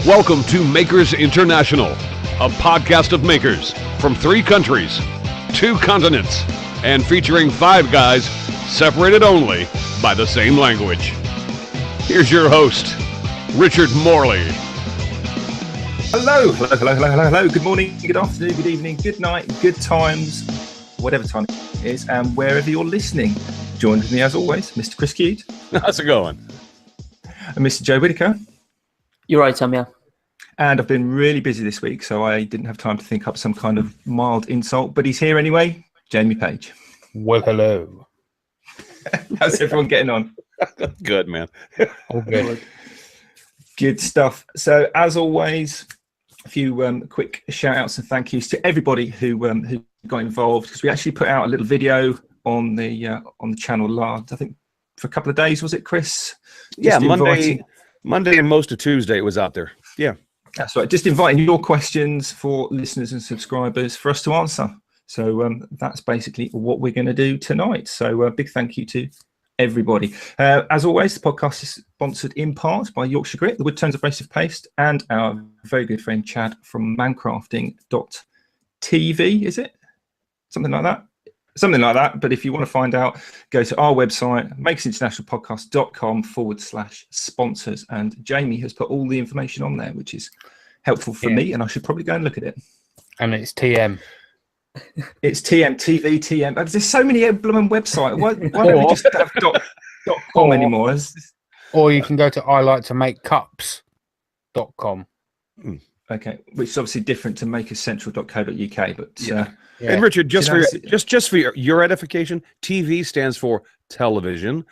Welcome to Makers International, a podcast of makers from 3 countries, 2 continents, and featuring 5 guys separated only by the same language. Here's your host, Richard Morley. Hello. Good morning, good afternoon, good evening, good night, good times, whatever time it is, and wherever you're listening. Joined with me, as always, Mr. Chris Cute. How's it going? And Mr. Joe Whitaker. You're right, Tom, yeah. And I've been really busy this week, so I didn't have time to think up some kind of mild insult, but he's here anyway, Jamie Page. Well, hello. How's everyone getting on? Good, man. All good. Good stuff. So, as always, a few quick shout-outs and thank yous to everybody who got involved, because we actually put out a little video on the channel last, I think, for a couple of days, was it, Chris? Yeah, Monday and most of Tuesday it was out there. Yeah. That's right. Just inviting your questions for listeners and subscribers for us to answer. So that's basically what we're going to do tonight. So big thank you to everybody. As always, the podcast is sponsored in part by Yorkshire Grit, the Wood Tones Abrasive Paste, and our very good friend Chad from mancrafting.tv, is it? Something like that. But if you want to find out, go to our website, makersinternationalpodcast.com/sponsors. And Jamie has put all the information on there, which is helpful for me, and I should probably go and look at it. And it's TM. It's TM, TV, TM. There's so many blooming websites. Why don't we just have .com anymore? Or you can go to iliketomakecups.com. Okay, which is obviously different to makerscentral.co.uk, but Yeah. And Richard, just for your edification, TV stands for television.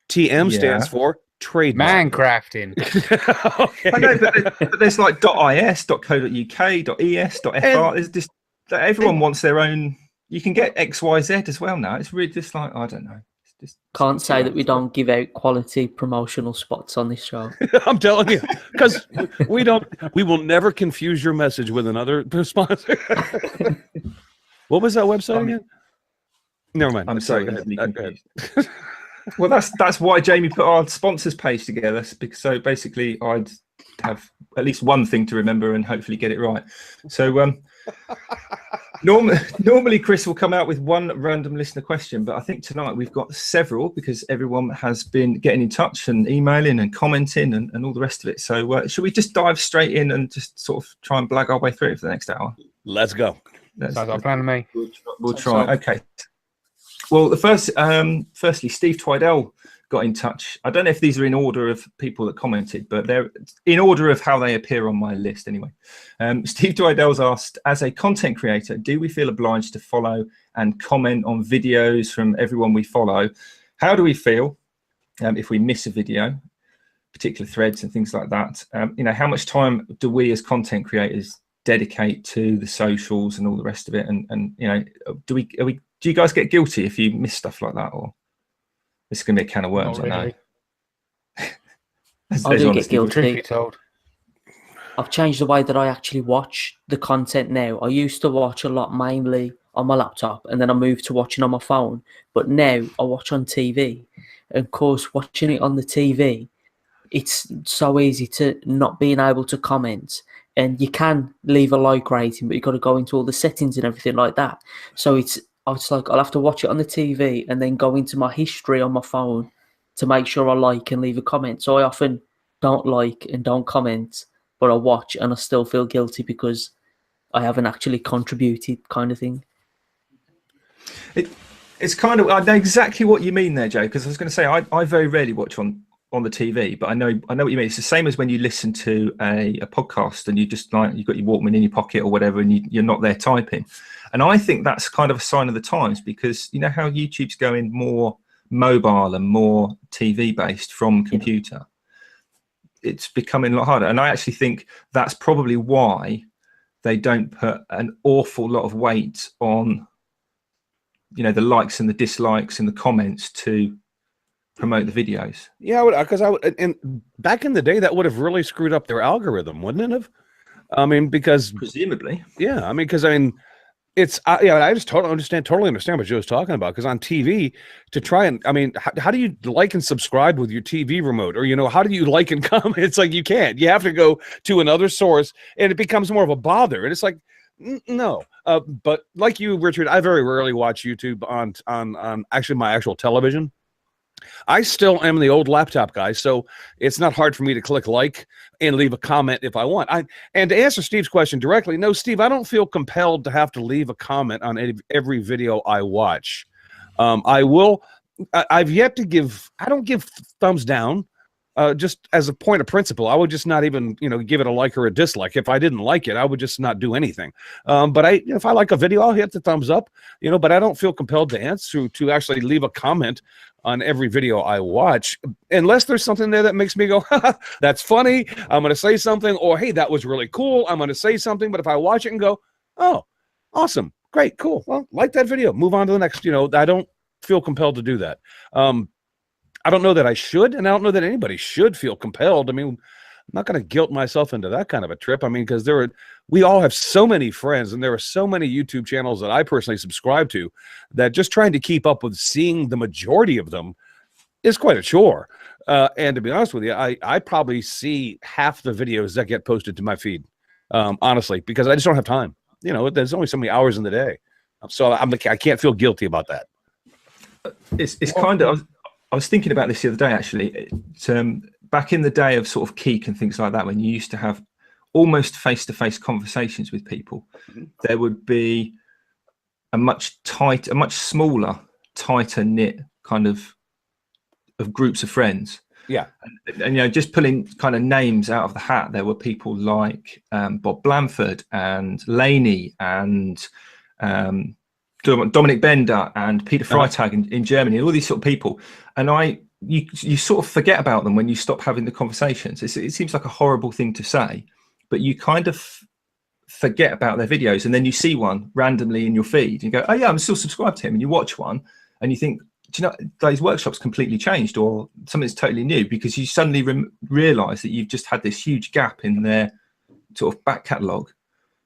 TM stands for trademark. Mancrafting. Okay. I know, but there's like .is, .co.uk, .es, .fr. There's just everyone wants their own. You can get XYZ as well now. It's really just like, I don't know. It's just Can't say that we don't give out quality promotional spots on this show. I'm telling you, because we will never confuse your message with another sponsor. What was that website again? Never mind. I'm Sorry. so Go easily ahead. confused. Well, that's why Jamie put our sponsors page together. Because so basically, I'd have at least one thing to remember and hopefully get it right. So normally Chris will come out with one random listener question, but I think tonight we've got several because everyone has been getting in touch and emailing and commenting and all the rest of it. So should we just dive straight in and just sort of try and blag our way through it for the next hour? Let's go. Sounds like a plan to me. We'll try. Okay. Well, firstly, Steve Twidell got in touch. I don't know if these are in order of people that commented, but they're in order of how they appear on my list anyway. Steve Twidell's asked, as a content creator, do we feel obliged to follow and comment on videos from everyone we follow? How do we feel if we miss a video, particular threads and things like that? How much time do we as content creators dedicate to the socials and all the rest of it? And do you guys get guilty if you miss stuff like that, or this is going to be a can of worms? Not really. I know. I do get Truth be guilty. told. I've changed the way that I actually watch the content now. I used to watch a lot mainly on my laptop, and then I moved to watching on my phone. But now I watch on TV. And of course, watching it on the TV, it's so easy to not being able to comment. And you can leave a like rating, but you've got to go into all the settings and everything like that. So it's like I'll have to watch it on the TV and then go into my history on my phone to make sure I like and leave a comment. So I often don't like and don't comment, but I watch and I still feel guilty because I haven't actually contributed, kind of thing. It's kind of, I know exactly what you mean there, Joe, because I was going to say I very rarely watch on the TV, but I know what you mean. It's the same as when you listen to a podcast and you just like, you've got your Walkman in your pocket or whatever, and you're not there typing. And I think that's kind of a sign of the times, because you know how YouTube's going more mobile and more TV based from computer. It's becoming a lot harder. And I actually think that's probably why they don't put an awful lot of weight on, the likes and the dislikes and the comments to promote the videos. Yeah, because and back in the day, that would have really screwed up their algorithm, wouldn't it have? Because presumably, yeah, I just totally understand what Joe's talking about, because on TV, to try and, I mean, how do you like and subscribe with your TV remote, or how do you like and comment? It's like you can't. You have to go to another source, and it becomes more of a bother. And it's like, no. But like you, Richard, I very rarely watch YouTube on actually my actual television. I still am the old laptop guy, so it's not hard for me to click like and leave a comment if I want. And to answer Steve's question directly, no, Steve, I don't feel compelled to have to leave a comment on every video I watch. I've yet to I don't give thumbs down, just as a point of principle. I would just not even, give it a like or a dislike. If I didn't like it, I would just not do anything. But if I like a video, I'll hit the thumbs up, but I don't feel compelled to actually leave a comment on every video I watch, unless there's something there that makes me go, that's funny, I'm going to say something, or, hey, that was really cool, I'm going to say something. But if I watch it and go, oh, awesome, great, cool, well, like that video, move on to the next, I don't feel compelled to do that. I don't know that I should, and I don't know that anybody should feel compelled. I mean, I'm not going to guilt myself into that kind of a trip. I mean, because we all have so many friends, and there are so many YouTube channels that I personally subscribe to, that just trying to keep up with seeing the majority of them is quite a chore. And to be honest with you, I probably see half the videos that get posted to my feed, honestly, because I just don't have time. There's only so many hours in the day. So I can't feel guilty about that. It's kind of, I was thinking about this the other day, actually. Back in the day of sort of Keek and things like that, when you used to have almost face-to-face conversations with people, there would be a much smaller, tighter knit kind of groups of friends. Yeah. And just pulling kind of names out of the hat, there were people like Bob Blanford and Laney and Dominic Bender and Peter Freitag in Germany, all these sort of people. And you sort of forget about them when you stop having the conversations. It seems like a horrible thing to say, but you kind of forget about their videos, and then you see one randomly in your feed and you go, oh yeah, I'm still subscribed to him. And you watch one and you think, do you know, those workshops completely changed, or something's totally new, because you suddenly realize that you've just had this huge gap in their sort of back catalogue.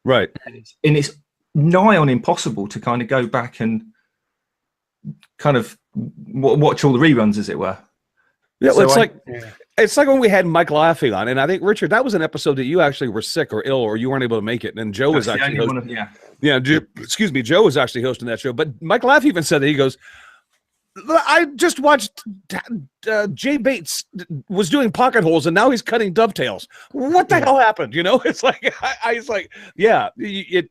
Right. And it's nigh on impossible to kind of go back and kind of watch all the reruns, as it were. Yeah, so it's like when we had Mike Laffey on, and I think, Richard, that was an episode that you actually were sick or ill, or you weren't able to make it, and Joe was actually hosting. Joe was actually hosting that show. But Mike Laffey even said that, he goes, I just watched Jay Bates was doing pocket holes, and now he's cutting dovetails. What the hell happened? It's like, I was like, yeah, you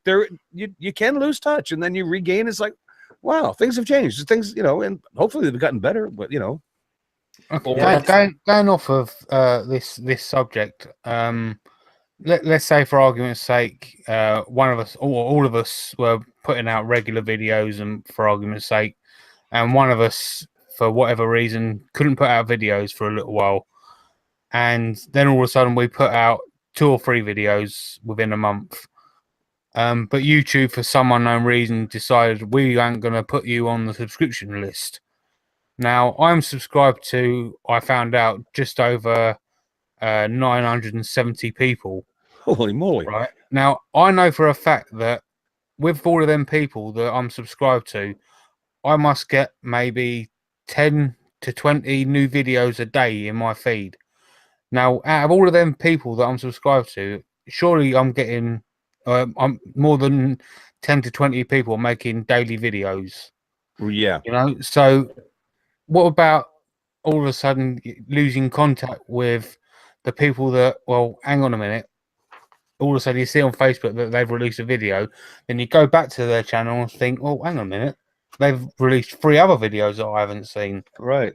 can lose touch, and then you regain. It's like, wow, things have changed. Things, and hopefully they've gotten better, but Okay. Going off of this subject, let's say, for argument's sake, one of us, or all of us, were putting out regular videos, and for argument's sake, and one of us, for whatever reason, couldn't put out videos for a little while, and then all of a sudden we put out 2 or 3 videos within a month. But YouTube, for some unknown reason, decided we aren't going to put you on the subscription list. Now, I'm subscribed to, I found out, just over 970 people. Holy moly. Right. Now, I know for a fact that with all of them people that I'm subscribed to, I must get maybe 10 to 20 new videos a day in my feed. Now, out of all of them people that I'm subscribed to, surely I'm getting I'm more than 10 to 20 people making daily videos. Yeah. So what about all of a sudden losing contact with the people that, well, hang on a minute, all of a sudden you see on Facebook that they've released a video, then you go back to their channel and think, well, hang on a minute, they've released 3 other videos that I haven't seen. Right.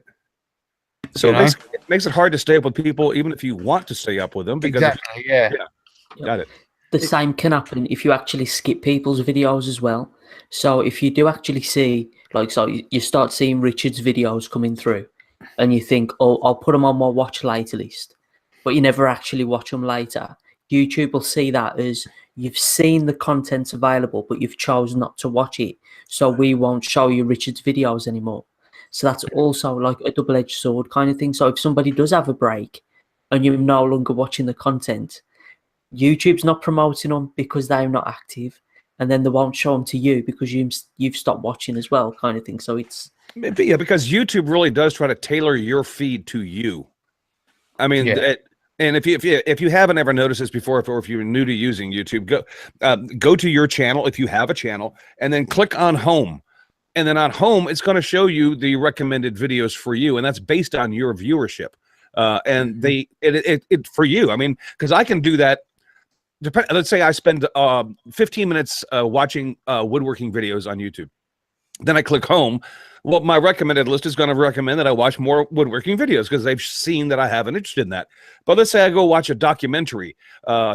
So it makes it hard to stay up with people, even if you want to stay up with them. Because exactly, yeah. Got it. The same can happen if you actually skip people's videos as well. So if you do actually see, you start seeing Richard's videos coming through, and you think, oh, I'll put them on my watch later list, but you never actually watch them later. YouTube will see that as you've seen the content available, but you've chosen not to watch it. So we won't show you Richard's videos anymore. So that's also like a double-edged sword kind of thing. So if somebody does have a break and you're no longer watching the content, YouTube's not promoting them because they're not active. and then they won't show them to you because you've stopped watching as well, kind of thing. So it's because YouTube really does try to tailor your feed to you. I mean, and if you haven't ever noticed this before, or if you're new to using YouTube, go to your channel if you have a channel, and then click on home. And then on home, it's going to show you the recommended videos for you, and that's based on your viewership. And it for you. I mean, because I can do that. Let's say I spend 15 minutes watching woodworking videos on YouTube. Then I click home. Well, my recommended list is going to recommend that I watch more woodworking videos because they've seen that I have an interest in that. But let's say I go watch a documentary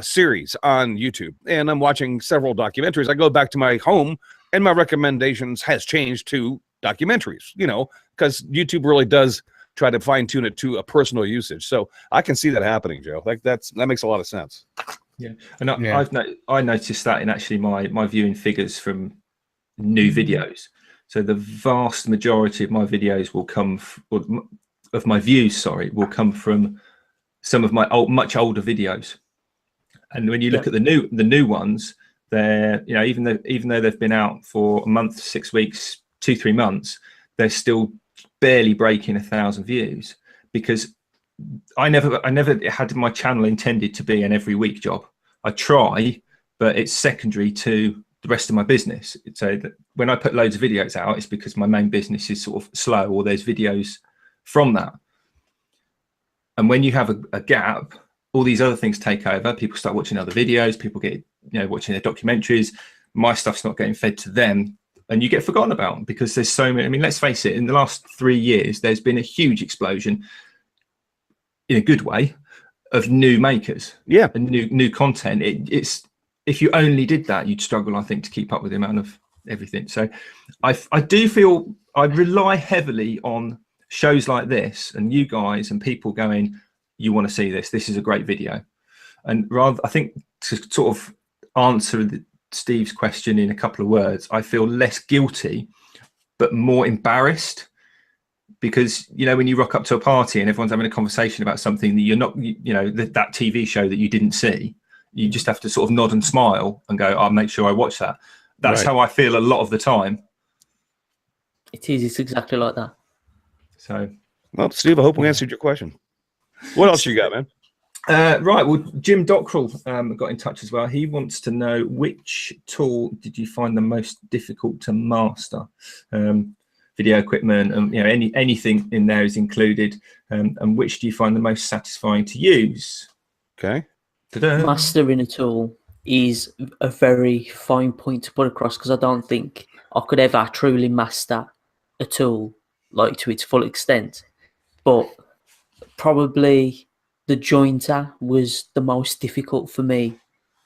series on YouTube, and I'm watching several documentaries. I go back to my home, and my recommendations has changed to documentaries, because YouTube really does try to fine tune it to a personal usage. So I can see that happening, Joe. That makes a lot of sense. Yeah, and I noticed that in actually my viewing figures from new videos. So the vast majority of my videos will come of my views. Will come from some of my much older videos. And when you look at the new ones, they're even though they've been out for a month, 6 weeks, 2-3 months, they're still barely breaking 1,000 views, because I never had my channel intended to be an every week job. I try, but it's secondary to the rest of my business. So when I put loads of videos out, it's because my main business is sort of slow, or there's videos from that. And when you have a gap, all these other things take over. People start watching other videos. People get watching their documentaries. My stuff's not getting fed to them, and you get forgotten about because there's so many. I mean, let's face it. In the last 3 years, there's been a huge explosion, in a good way, of new makers. Yeah, and new content. It's if you only did that, you'd struggle, I think, to keep up with the amount of everything. So I do feel I rely heavily on shows like this and you guys and people going, you want to see this, this is a great video. And rather, I think, to sort of answer Steve's question in a couple of words, I feel less guilty but more embarrassed, because when you rock up to a party and everyone's having a conversation about something that you're not, that TV show that you didn't see, you just have to sort of nod and smile and go, I'll make sure I watch that. That's how I feel a lot of the time. It's exactly like that. So, well, Steve, I hope we answered your question. What else you got, man? Right. Well, Jim Dockrell got in touch as well. He wants to know, which tool did you find the most difficult to master? Video equipment, and anything in there is included. And which do you find the most satisfying to use? Okay. Ta-da. Mastering a tool is a very fine point to put across, because I don't think I could ever truly master a tool like to its full extent. But probably the jointer was the most difficult for me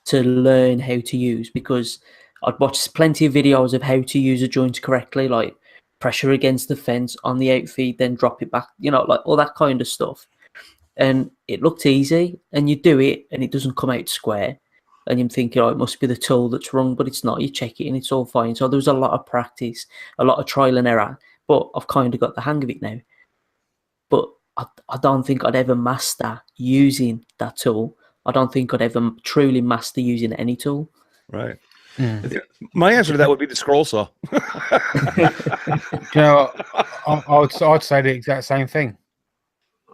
to learn how to use, because I'd watched plenty of videos of how to use a joint correctly, like pressure against the fence on the outfeed, then drop it back, like all that kind of stuff. And it looked easy, and you do it and it doesn't come out square, and you're thinking, it must be the tool that's wrong, but it's not. You check it and it's all fine. So there was a lot of practice, a lot of trial and error, but I've kind of got the hang of it now. But I don't think I'd ever master using that tool. I don't think I'd ever truly master using any tool. Right. My answer to that would be the scroll saw. I'd say the exact same thing.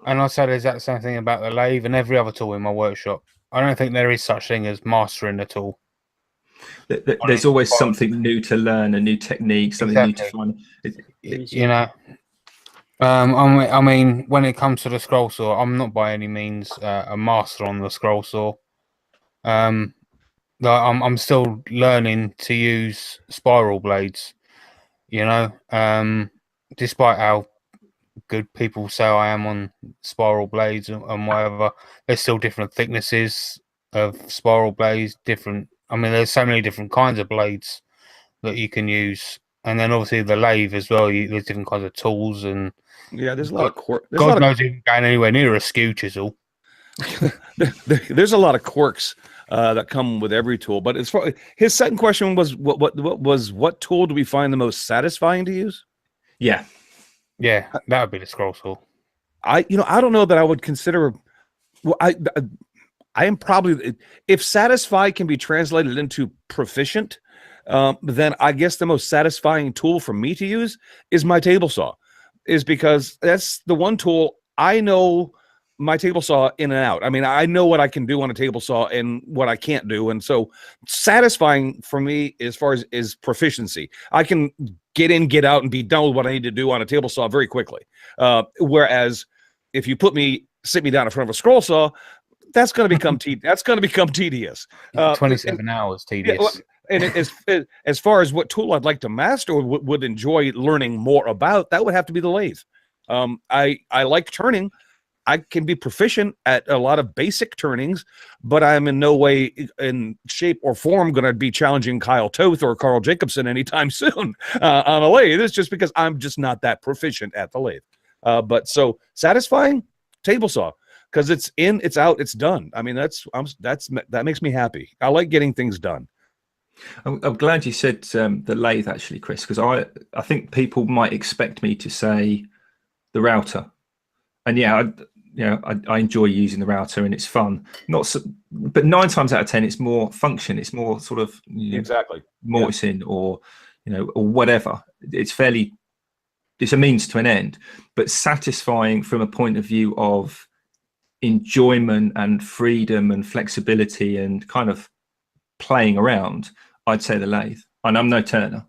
And I'd say the exact same thing about the lathe and every other tool in my workshop. I don't think there is such thing as mastering the tool. There's always something new to learn, a new technique, something new to find. I mean, when it comes to the scroll saw, I'm not by any means a master on the scroll saw. I'm still learning to use spiral blades. Despite how good people say I am on spiral blades and whatever, there's still different thicknesses of spiral blades. There's so many different kinds of blades that you can use, and then obviously the lathe as well. There's different kinds of tools, and there's a lot of quirks. God knows if you're going anywhere near a skew chisel. There's a lot of quirks that come with every tool. But as far his second question was, what tool do we find the most satisfying to use? Yeah, that would be the scroll saw. I don't know that I would consider. Well, I am probably, if satisfy can be translated into proficient, then I guess the most satisfying tool for me to use is my table saw, is because that's the one tool I know my table saw in and out. I mean, I know what I can do on a table saw and what I can't do. And so satisfying for me as far as is proficiency. I can get in, get out, and be done with what I need to do on a table saw very quickly. Whereas if you sit me down in front of a scroll saw, that's going to become tedious. 27 hours tedious. Yeah, and as far as what tool I'd like to master or would enjoy learning more about, that would have to be the lathe. I like turning. I can be proficient at a lot of basic turnings, but I'm in no way in shape or form going to be challenging Kyle Toth or Carl Jacobson anytime soon on a lathe. It's just because I'm just not that proficient at the lathe. But so satisfying table saw, because it's in, it's out, it's done. I mean, that makes me happy. I like getting things done. I'm glad you said the lathe, actually, Chris, because I think people might expect me to say the router, and I enjoy using the router and it's fun. But 9 times out of 10, it's more function. It's more sort of Exactly mortising or or whatever. It's a means to an end, but satisfying from a point of view of enjoyment and freedom and flexibility and kind of playing around. I'd say the lathe, and I'm no turner.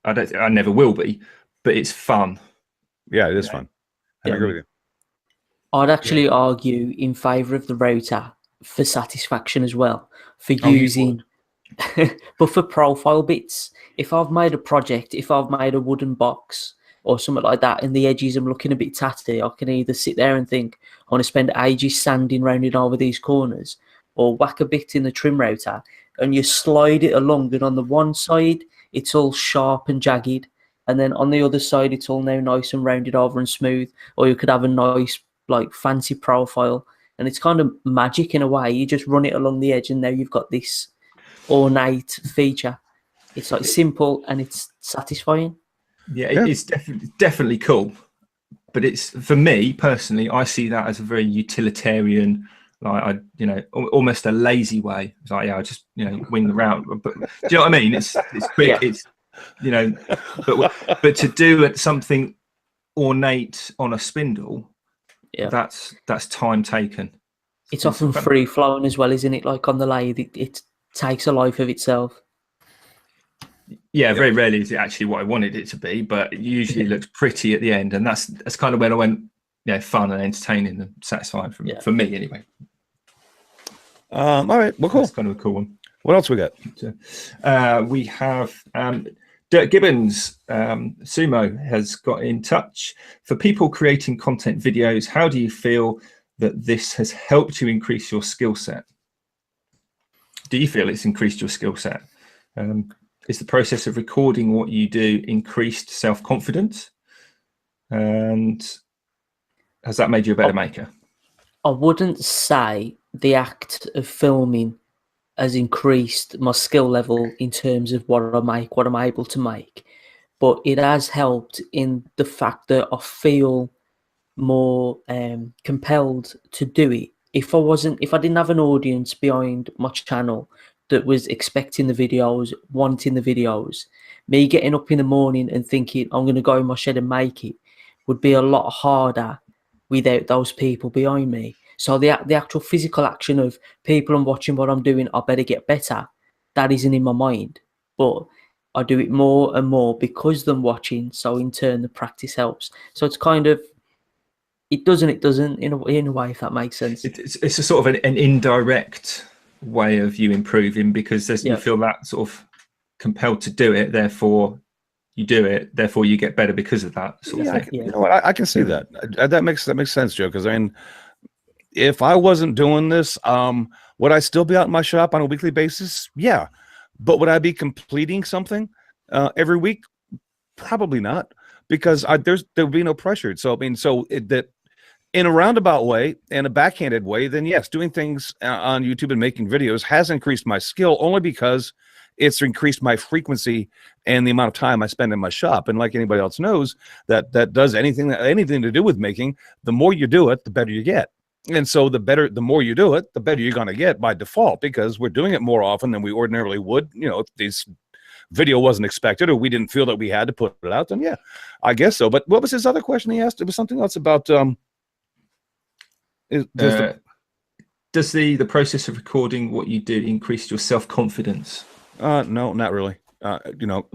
I never will be, but it's fun. Yeah, it is fun. I agree with you. I'd actually argue in favour of the router for satisfaction as well, for using, but for profile bits. If I've made a project, if I've made a wooden box or something like that, and the edges are looking a bit tatty, I can either sit there and think, I want to spend ages sanding round it over these corners, or whack a bit in the trim router, and you slide it along, and on the one side, it's all sharp and jagged, and then on the other side, it's all now nice and rounded over and smooth, or you could have a nice, like, fancy profile, and it's kind of magic in a way. You just run it along the edge, and now you've got this ornate feature. It's like simple and it's satisfying. Yeah, it's definitely cool, but it's, for me personally, I see that as a very utilitarian, like almost a lazy way. It's like, I just wing the route. But do you know what I mean? It's quick. Yeah. It's but to do something ornate on a spindle, that's time taken. It's often free flowing as well, isn't it? Like on the lathe, it takes a life of itself. Yeah, very rarely is it actually what I wanted it to be, but it usually looks pretty at the end, and that's kind of when I went, fun and entertaining and satisfying for me anyway. All right, well, cool. That's kind of a cool one. What else we got? We have Dirk Gibbons, Sumo, has got in touch. For people creating content videos, how do you feel that this has helped you increase your skill set? Do you feel it's increased your skill set? Is the process of recording what you do increased self-confidence? And has that made you a better maker? I wouldn't say the act of filming has increased my skill level in terms of what I make, what I'm able to make, but it has helped in the fact that I feel more compelled to do it. If I didn't have an audience behind my channel that was expecting the videos, wanting the videos, me getting up in the morning and thinking I'm going to go in my shed and make it would be a lot harder without those people behind me. So the actual physical action of people and watching what I'm doing, I better get better, that isn't in my mind. But I do it more and more because them watching, so in turn the practice helps. So it's kind of, it doesn't in a way, if that makes sense. It's a sort of an indirect way of you improving, because you feel that sort of compelled to do it, therefore you do it, therefore you get better because of that sort of thing. You know what, I can see that. That makes sense, Joe, because I mean, if I wasn't doing this, would I still be out in my shop on a weekly basis? Yeah. But would I be completing something every week? Probably not, because there would be no pressure. So I mean, that in a roundabout way and a backhanded way, then yes, doing things on YouTube and making videos has increased my skill, only because it's increased my frequency and the amount of time I spend in my shop. And like anybody else knows, that does anything to do with making, the more you do it, the better you get. And so the more you do it, the better you're going to get by default, because we're doing it more often than we ordinarily would. If this video wasn't expected or we didn't feel that we had to put it out, then yeah, I guess so. But what was his other question he asked? It was something else about does the process of recording what you do increase your self-confidence? No, not really. No.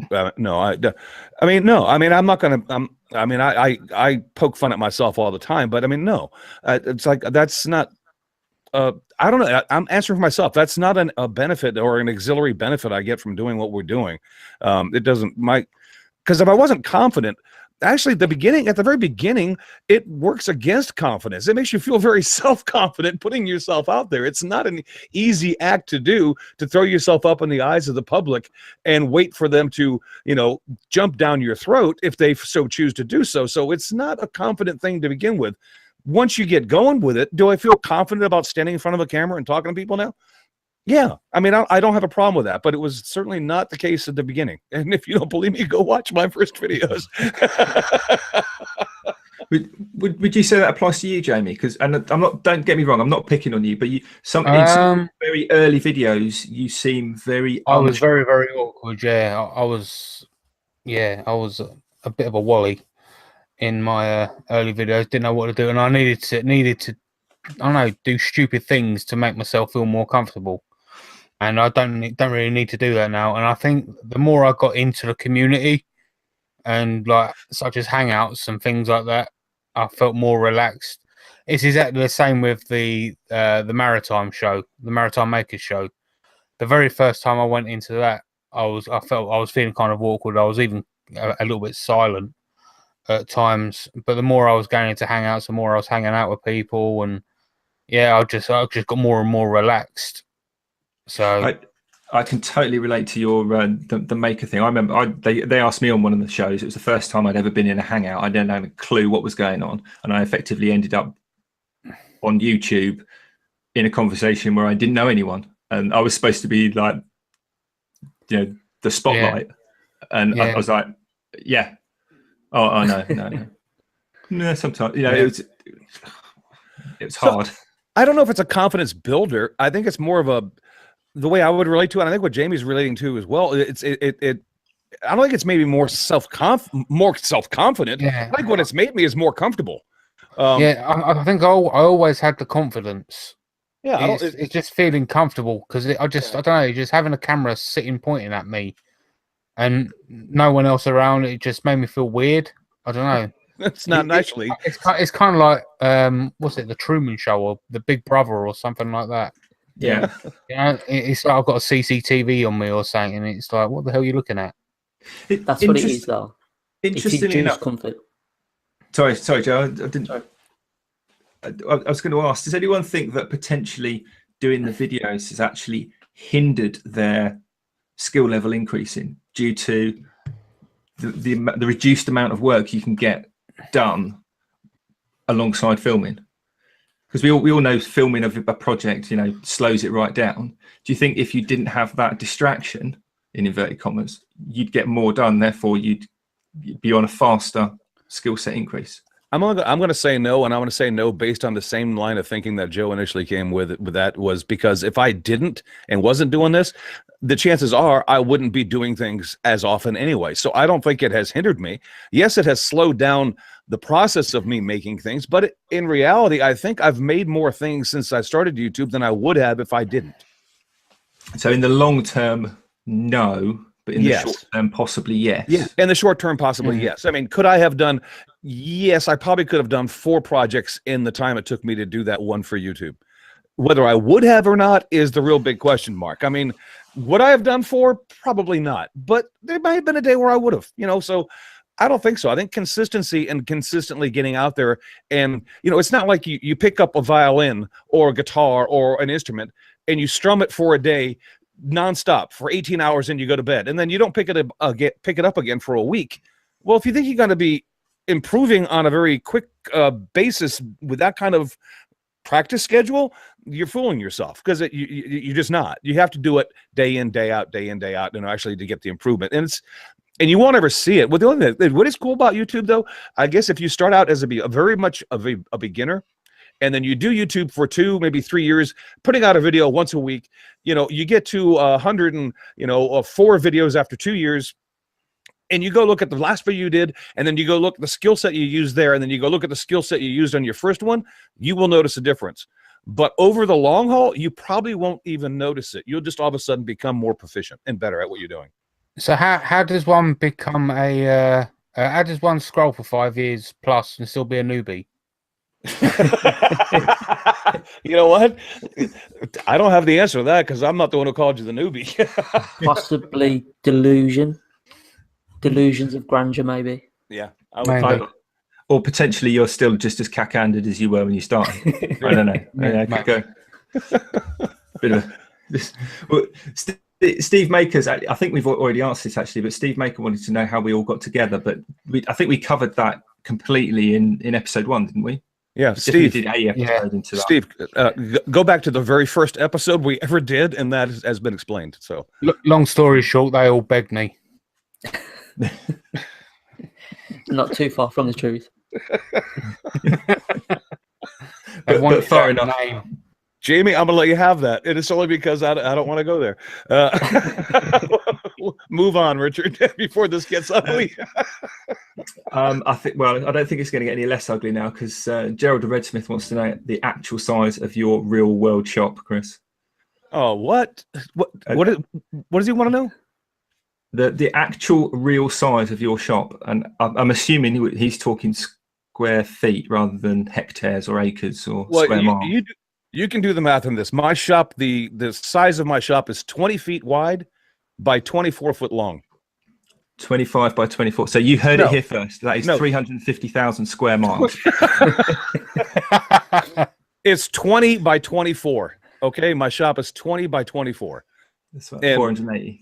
I mean, no. I mean, I'm not going to. I poke fun at myself all the time, but I mean, no. It's like that's not. I don't know. I'm answering for myself. That's not a benefit or an auxiliary benefit I get from doing what we're doing. It doesn't. Because if I wasn't confident. Actually, at the very beginning, it works against confidence. It makes you feel very self-confident putting yourself out there. It's not an easy act to do, to throw yourself up in the eyes of the public and wait for them to, jump down your throat if they so choose to do so. So it's not a confident thing to begin with. Once you get going with it, do I feel confident about standing in front of a camera and talking to people now? Yeah, I mean, I don't have a problem with that, but it was certainly not the case at the beginning. And if you don't believe me, go watch my first videos. Would you say that applies to you, Jamie? Because don't get me wrong, I'm not picking on you, but in some very early videos, you seem very. I was very, very awkward. Yeah, I was a bit of a wally in my early videos. Didn't know what to do, and I needed to, I don't know, do stupid things to make myself feel more comfortable. And I don't really need to do that now. And I think the more I got into the community, and like such as Hangouts and things like that, I felt more relaxed. It's exactly the same with the Maritime show, the Maritime Makers show. The very first time I went into that, I felt I was feeling kind of awkward. I was even a little bit silent at times. But the more I was going into Hangouts, the more I was hanging out with people, and yeah, I just got more and more relaxed. So I can totally relate to your the maker thing. I remember they asked me on one of the shows. It was the first time I'd ever been in a Hangout. I didn't have a clue what was going on, and I effectively ended up on YouTube in a conversation where I didn't know anyone, and I was supposed to be like, the spotlight, and I was like, yeah, oh no. No, sometimes it was hard. So, I don't know if it's a confidence builder. I think it's more of the way I would relate to it. I think what Jamie's relating to as well. I don't think it's maybe more self-confident. Yeah. I think what it's made me is more comfortable. I think I always had the confidence. Yeah, it's just feeling comfortable because I don't know, just having a camera sitting pointing at me and no one else around, it just made me feel weird. I don't know. It's not nicely. It's kind of like what's it, the Truman Show or the Big Brother or something like that. Yeah. It's like I've got a CCTV on me or something, and it's like, what the hell are you looking at? That's what it is, though. Interestingly enough, comfort. Sorry, Joe. I didn't. I was going to ask: does anyone think that potentially doing the videos has actually hindered their skill level increasing due to the reduced amount of work you can get done alongside filming? Because we all know filming of a project, slows it right down. Do you think if you didn't have that distraction, in inverted commas, you'd get more done? Therefore, you'd be on a faster skill set increase? I'm going to say no, and I'm going to say no based on the same line of thinking that Joe initially came with that, was because if I didn't and wasn't doing this, the chances are I wouldn't be doing things as often anyway. So I don't think it has hindered me. Yes, it has slowed down the process of me making things, but in reality, I think I've made more things since I started YouTube than I would have if I didn't. So in the long term, no. But in the short term, possibly yes. Yeah, in the short term, possibly yes. I mean, could I have done? Yes, I probably could have done 4 projects in the time it took me to do that one for YouTube. Whether I would have or not is the real big question mark. I mean, would I have done 4? Probably not. But there might have been a day where I would have. So I don't think so. I think consistency and consistently getting out there, and it's not like you pick up a violin or a guitar or an instrument and you strum it for a day nonstop for 18 hours and you go to bed, and then you don't pick it up again for a week. Well, if you think you're going to be improving on a very quick basis with that kind of practice schedule, you're fooling yourself, because you're just not. You have to do it day in, day out, actually to get the improvement. And you won't ever see it. What is cool about YouTube, though, I guess if you start out as very much of a beginner, and then you do YouTube for 2, maybe 3 years, putting out a video once a week, you get to 104 videos after 2 years, and you go look at the last video you did, and then you go look at the skill set you used there, and then you go look at the skill set you used on your first one, you will notice a difference. But over the long haul, you probably won't even notice it. You'll just all of a sudden become more proficient and better at what you're doing. So how does one become how does one scroll for 5 years plus and still be a newbie? You know what? I don't have the answer to that because I'm not the one who called you the newbie. Possibly delusions of grandeur, maybe. Yeah, or potentially you're still just as cack-handed as you were when you started. I don't know. Could go. Bit of this. Well, Steve Makers, I think we've already answered this actually, but Steve Maker wanted to know how we all got together, but I think we covered that completely in episode 1, didn't we? Yeah, Steve. We did a episode into that. Steve, go back to the very first episode we ever did, and that has been explained. So, long story short, they all begged me. Not too far from the truth. but far enough. Jamie, I'm gonna let you have that, and it's only because I don't want to go there. Move on, Richard, before this gets ugly. I don't think it's going to get any less ugly now because Gerald the Redsmith wants to know the actual size of your real world shop, Chris. Oh, what does he want to know? The actual real size of your shop, and I'm assuming he's talking square feet rather than hectares or acres or square miles. You can do the math on this. My shop, the size of my shop is 20 feet wide by 24 foot long. 25 by 24. So you heard it here first. That is 350,000 square miles. It's 20 by 24. Okay, my shop is 20 by 24. That's about 480.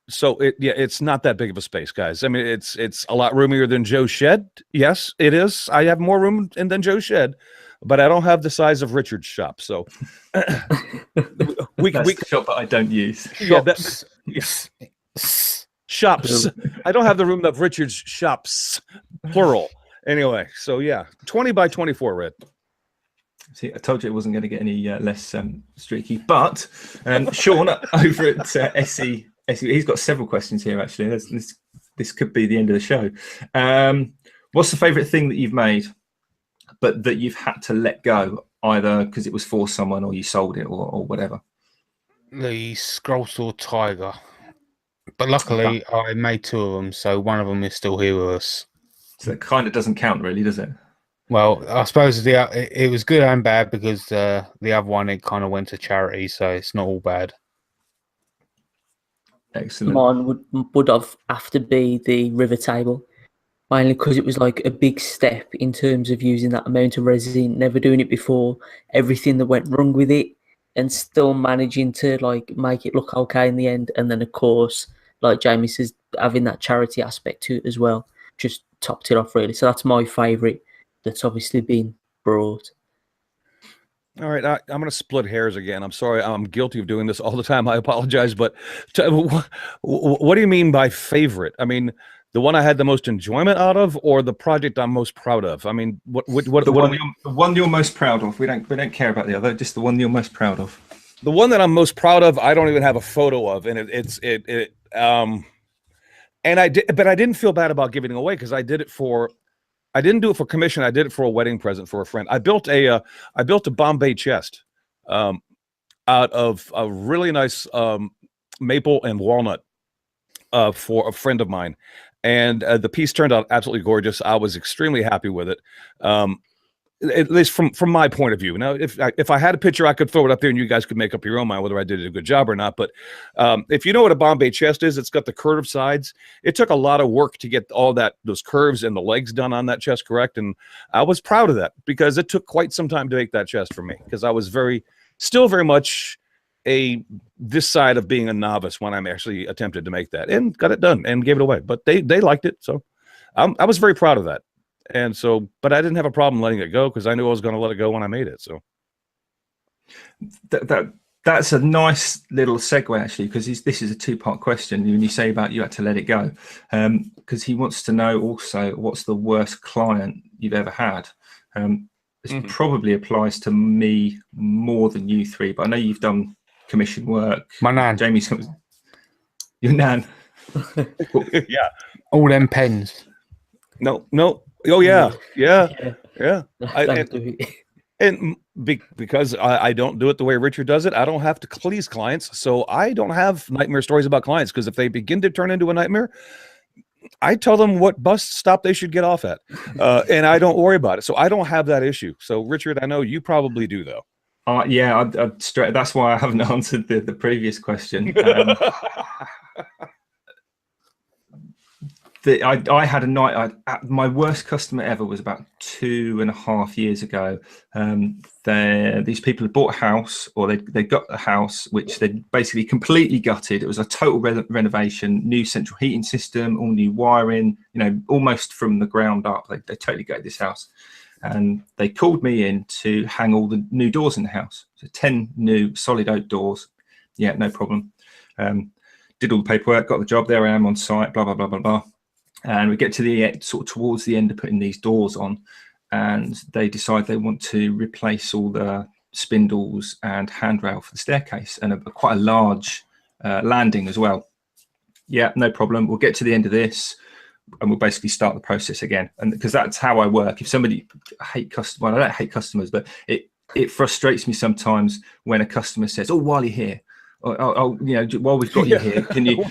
So it's not that big of a space, guys. I mean, it's a lot roomier than Joe's shed. Yes, it is. I have more room than Joe's shed, but I don't have the size of Richard's shop. So That's the shop that I don't use. Shops. I don't have the room of Richard's shops, plural. Anyway, so 20 by 24, Red. See, I told you it wasn't going to get any less streaky. But Sean over at SE, he's got several questions here. Actually, this could be the end of the show. What's the favourite thing that you've made, but that you've had to let go, either because it was for someone or you sold it or whatever? The Scroll Sword Tiger. But luckily, I made 2 of them, so one of them is still here with us. So it kind of doesn't count, really, does it? Well, I suppose it was good and bad because the other one, it kind of went to charity, so it's not all bad. Excellent. Mine would have to be the River Table, mainly because it was like a big step in terms of using that amount of resin, never doing it before, everything that went wrong with it, and still managing to like make it look okay in the end. And then, of course, like Jamie says, having that charity aspect to it as well, just topped it off really. So that's my favourite that's obviously been brought. All right, I'm going to split hairs again. I'm sorry. I'm guilty of doing this all the time. I apologize. But what do you mean by favorite? I mean, the one I had the most enjoyment out of, or the project I'm most proud of? I mean, the one you're most proud of. We don't care about the other. Just the one you're most proud of. The one that I'm most proud of, I don't even have a photo of, and and I didn't feel bad about giving it away because I didn't do it for commission. I did it for a wedding present for a friend. I built a Bombay chest out of a really nice maple and walnut for a friend of mine, and the piece turned out absolutely gorgeous. I was extremely happy with it, at least from my point of view. Now, if I had a picture, I could throw it up there, and you guys could make up your own mind whether I did a good job or not. But if you know what a Bombay chest is, it's got the curved sides. It took a lot of work to get all those curves and the legs done on that chest correct, and I was proud of that because it took quite some time to make that chest for me because I was still very much this side of being a novice when I'm actually attempted to make that, and got it done and gave it away. But they liked it, so I was very proud of that. And so, but I didn't have a problem letting it go because I knew I was going to let it go when I made it. So that's a nice little segue actually, because this is a 2-part question. When you say about you had to let it go, because he wants to know also what's the worst client you've ever had. This probably applies to me more than you three, but I know you've done commission work. My nan. Jamie's your nan. Yeah. All them pens. No. Oh yeah. Because I don't do it the way Richard does it, I don't have to please clients, so I don't have nightmare stories about clients. Because if they begin to turn into a nightmare, I tell them what bus stop they should get off at, and I don't worry about it. So I don't have that issue. So Richard, I know you probably do though. Yeah, that's why I haven't answered the previous question. I had a night. My worst customer ever was about 2.5 years ago. These people had bought a house, or they got a house which they basically completely gutted. It was a total renovation, new central heating system, all new wiring. Almost from the ground up. They totally gutted this house, and they called me in to hang all the new doors in the house. So 10 new solid oak doors. Yeah, no problem. Did all the paperwork, got the job. There I am on site. Blah blah blah blah blah. And we get to the sort of towards the end of putting these doors on, and they decide they want to replace all the spindles and handrail for the staircase, and quite a large landing as well. Yeah, no problem. We'll get to the end of this, and we'll basically start the process again. And because that's how I work. If somebody I don't hate customers, but it frustrates me sometimes when a customer says, "Oh, while you're here, while we've got you here, can you?"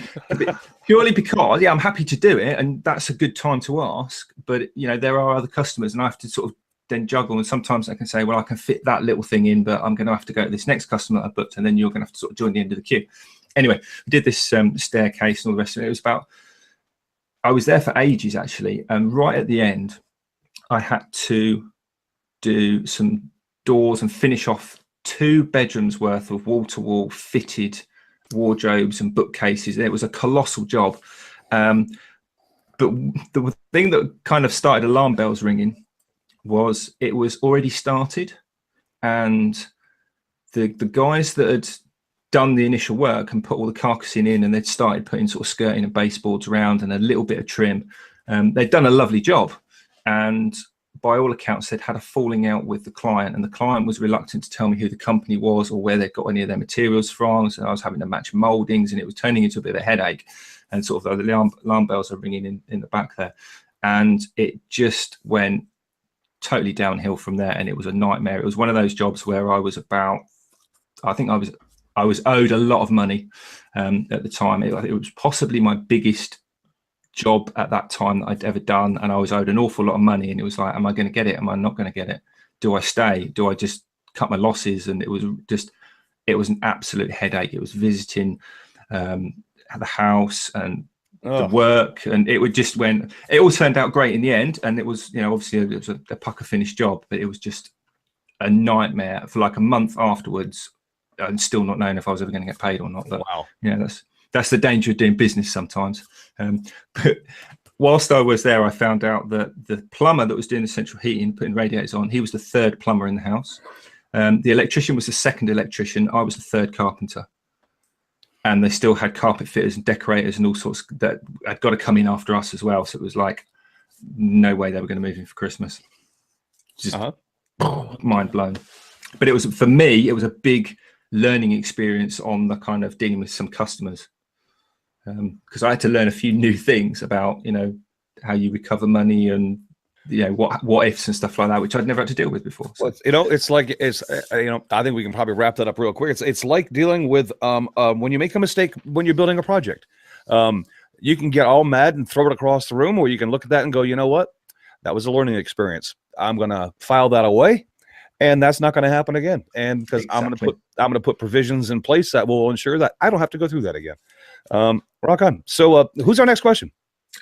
Purely because, I'm happy to do it, and that's a good time to ask. But there are other customers, and I have to sort of then juggle. And sometimes I can say, "Well, I can fit that little thing in, but I'm going to have to go to this next customer I booked, and then you're going to have to sort of join the end of the queue." Anyway, we did this staircase and all the rest of it. I was there for ages actually, and right at the end, I had to do some doors and finish off 2 bedrooms worth of wall-to-wall fitted wardrobes and bookcases. It was a colossal job, but the thing that kind of started alarm bells ringing was it was already started, and the guys that had done the initial work and put all the carcassing in, and they'd started putting sort of skirting and baseboards around and a little bit of trim. They'd done a lovely job, and by all accounts, they'd had a falling out with the client, and the client was reluctant to tell me who the company was or where they got any of their materials from. So I was having to match moldings, and it was turning into a bit of a headache, and sort of the alarm bells are ringing in the back there. And it just went totally downhill from there, and it was a nightmare. It was one of those jobs where I was owed a lot of money at the time. It was possibly my biggest job at that time that I'd ever done, and I was owed an awful lot of money, and it was like, am I going to get it? Am I not going to get it? Do I stay? Do I just cut my losses? And it was an absolute headache. It was visiting the house and the work, and it all turned out great in the end, and it was obviously it was a pucker finished job, but it was just a nightmare for like a month afterwards, and still not knowing if I was ever going to get paid or not. But wow. That's the danger of doing business sometimes. But whilst I was there, I found out that the plumber that was doing the central heating, putting radiators on, he was the 3rd plumber in the house. The electrician was the 2nd electrician. I was the 3rd carpenter. And they still had carpet fitters and decorators and all sorts that had got to come in after us as well. So it was like, no way they were going to move in for Christmas. Just mind blown. But it was, for me, it was a big learning experience on the kind of dealing with some customers. Because I had to learn a few new things about, how you recover money and, what ifs and stuff like that, which I'd never had to deal with before. So. Well, it's like, I think we can probably wrap that up real quick. It's like dealing with, when you make a mistake, when you're building a project, you can get all mad and throw it across the room, or you can look at that and go, you know what? That was a learning experience. I'm going to file that away, and that's not going to happen again. And because exactly. I'm going to put provisions in place that will ensure that I don't have to go through that again. Rock on. So who's our next question?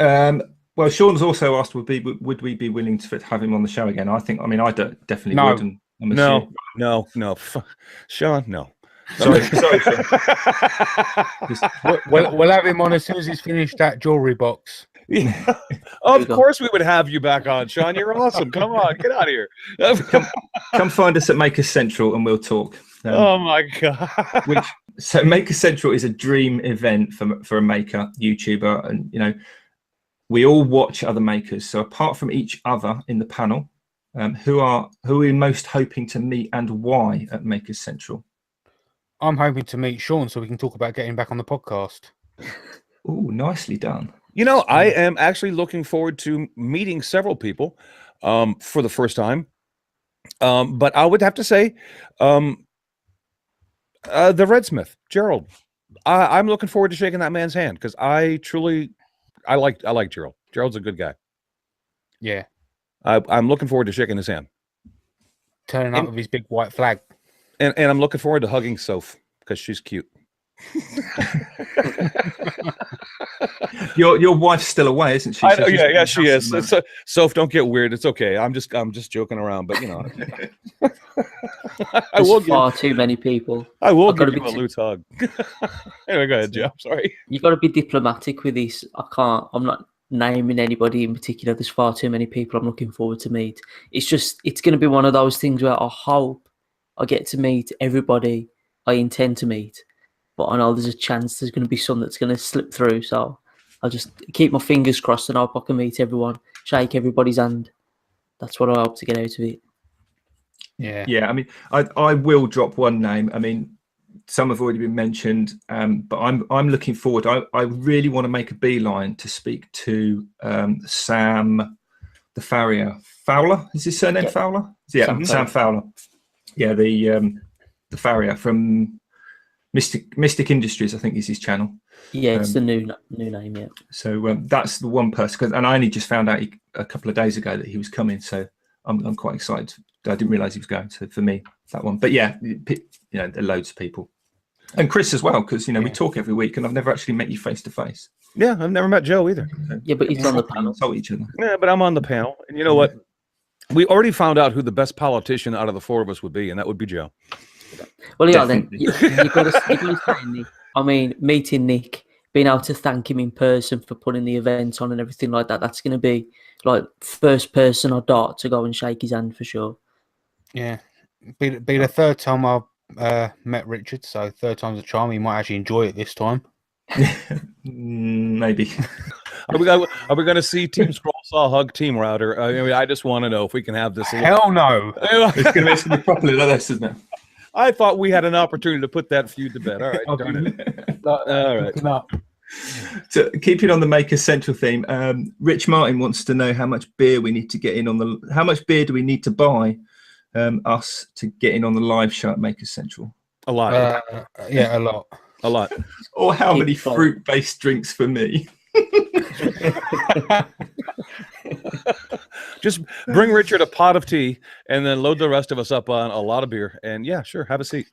Well, Sean's also asked, would we be willing to have him on the show again? I definitely would. And No. Sean, no. Sorry, Sean. We'll have him on as soon as he's finished that jewelry box. Yeah. Of course we would have you back on, Sean. You're awesome. Come on, get out of here. Come find us at Makers Central and we'll talk. Oh my God. So Makers Central is a dream event for a maker, YouTuber, and we all watch other makers. So apart from each other in the panel, Who are we most hoping to meet and why at Makers Central? I'm hoping to meet Sean so we can talk about getting back on the podcast. Oh, nicely done. You know, I am actually looking forward to meeting several people for the first time. But I would have to say, the Redsmith, Gerald. I'm looking forward to shaking that man's hand because I like Gerald. Gerald's a good guy. Yeah. I'm looking forward to shaking his hand. Turning up with his big white flag. And I'm looking forward to hugging Soph because she's cute. Your wife's still away, isn't she? Yeah, she is. Soph, don't get weird. It's okay. I'm just joking around, but you know. There's far too many people. I will give you a loose hug. Anyway, go ahead, Joe. Sorry. You've got to be diplomatic with this. I'm not naming anybody in particular. There's far too many people I'm looking forward to meet. It's going to be one of those things where I hope I get to meet everybody I intend to meet. But I know there's a chance there's going to be some that's going to slip through. So I'll just keep my fingers crossed and hope I can meet everyone, shake everybody's hand. That's what I hope to get out of it. Yeah. I mean, I will drop one name. I mean, some have already been mentioned, but I'm looking forward. I really want to make a beeline to speak to Sam the Farrier. Fowler is his surname? Yeah. Fowler? Yeah, Sam Fowler. Yeah, the Farrier from Mystic Industries, I think, is his channel. Yeah, it's the new name. Yeah. So that's the one person, and I only just found out a couple of days ago that he was coming. So I'm quite excited. I didn't realize he was going. So for me, that one. But yeah, you know, there are loads of people, and Chris as well, because we talk every week, and I've never actually met you face to face. Yeah, I've never met Joe either. Yeah, but he's on the panel. Consult each other. Yeah, but I'm on the panel, and you know what? We already found out who the best politician out of the four of us would be, and that would be Joe. Well, yeah, then you've got to say Nick. I mean, meeting Nick, being able to thank him in person for putting the event on and everything like that, that's going to be like first person I dart to go and shake his hand for sure. Yeah. Be the third time I've met Richard, so third time's a charm. He might actually enjoy it this time. Maybe. Are we going to see Team Scroll Saw hug Team Router? I mean, I just want to know if we can have this. Hell no. It's going to be properly like this, isn't it? I thought we had an opportunity to put that feud to bed. All right. All right. No. So keeping on the Makers Central theme, Rich Martin wants to know how much beer we need to get in on how much beer do we need to buy us to get in on the live show at Makers Central? A lot. Yeah, a lot. A lot. Or how many fruit-based drinks for me? Just bring Richard a pot of tea and then load the rest of us up on a lot of beer. And yeah, sure, have a seat.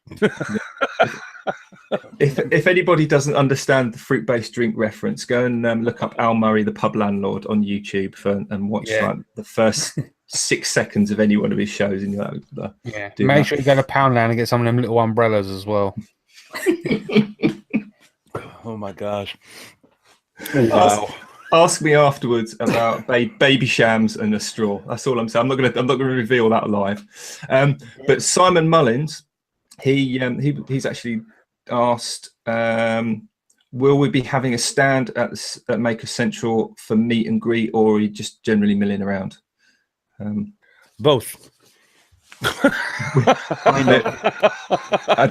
If anybody doesn't understand the fruit-based drink reference, go and look up Al Murray, the pub landlord, on YouTube and watch like the first 6 seconds of any one of his shows. And you're like, make sure you go to Poundland and get some of them little umbrellas as well. Oh my gosh. Wow. Ask me afterwards about baby shams and a straw. That's all I'm saying. I'm not gonna reveal that live. But Simon Mullins, he's actually asked, will we be having a stand at Makers Central for meet and greet, or are you just generally milling around? Both.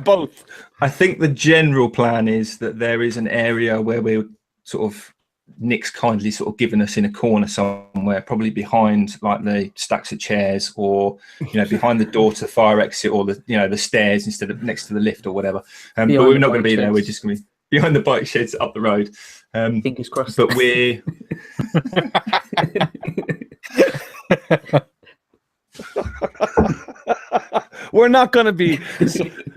Both. I think the general plan is that there is an area where we're sort of Nick's kindly sort of given us in a corner somewhere, probably behind like the stacks of chairs, or behind the door to the fire exit, or the stairs instead of next to the lift or whatever. But we're not going to be there. We're just going to be behind the bike sheds up the road. Fingers crossed. But we're. We're not going to be.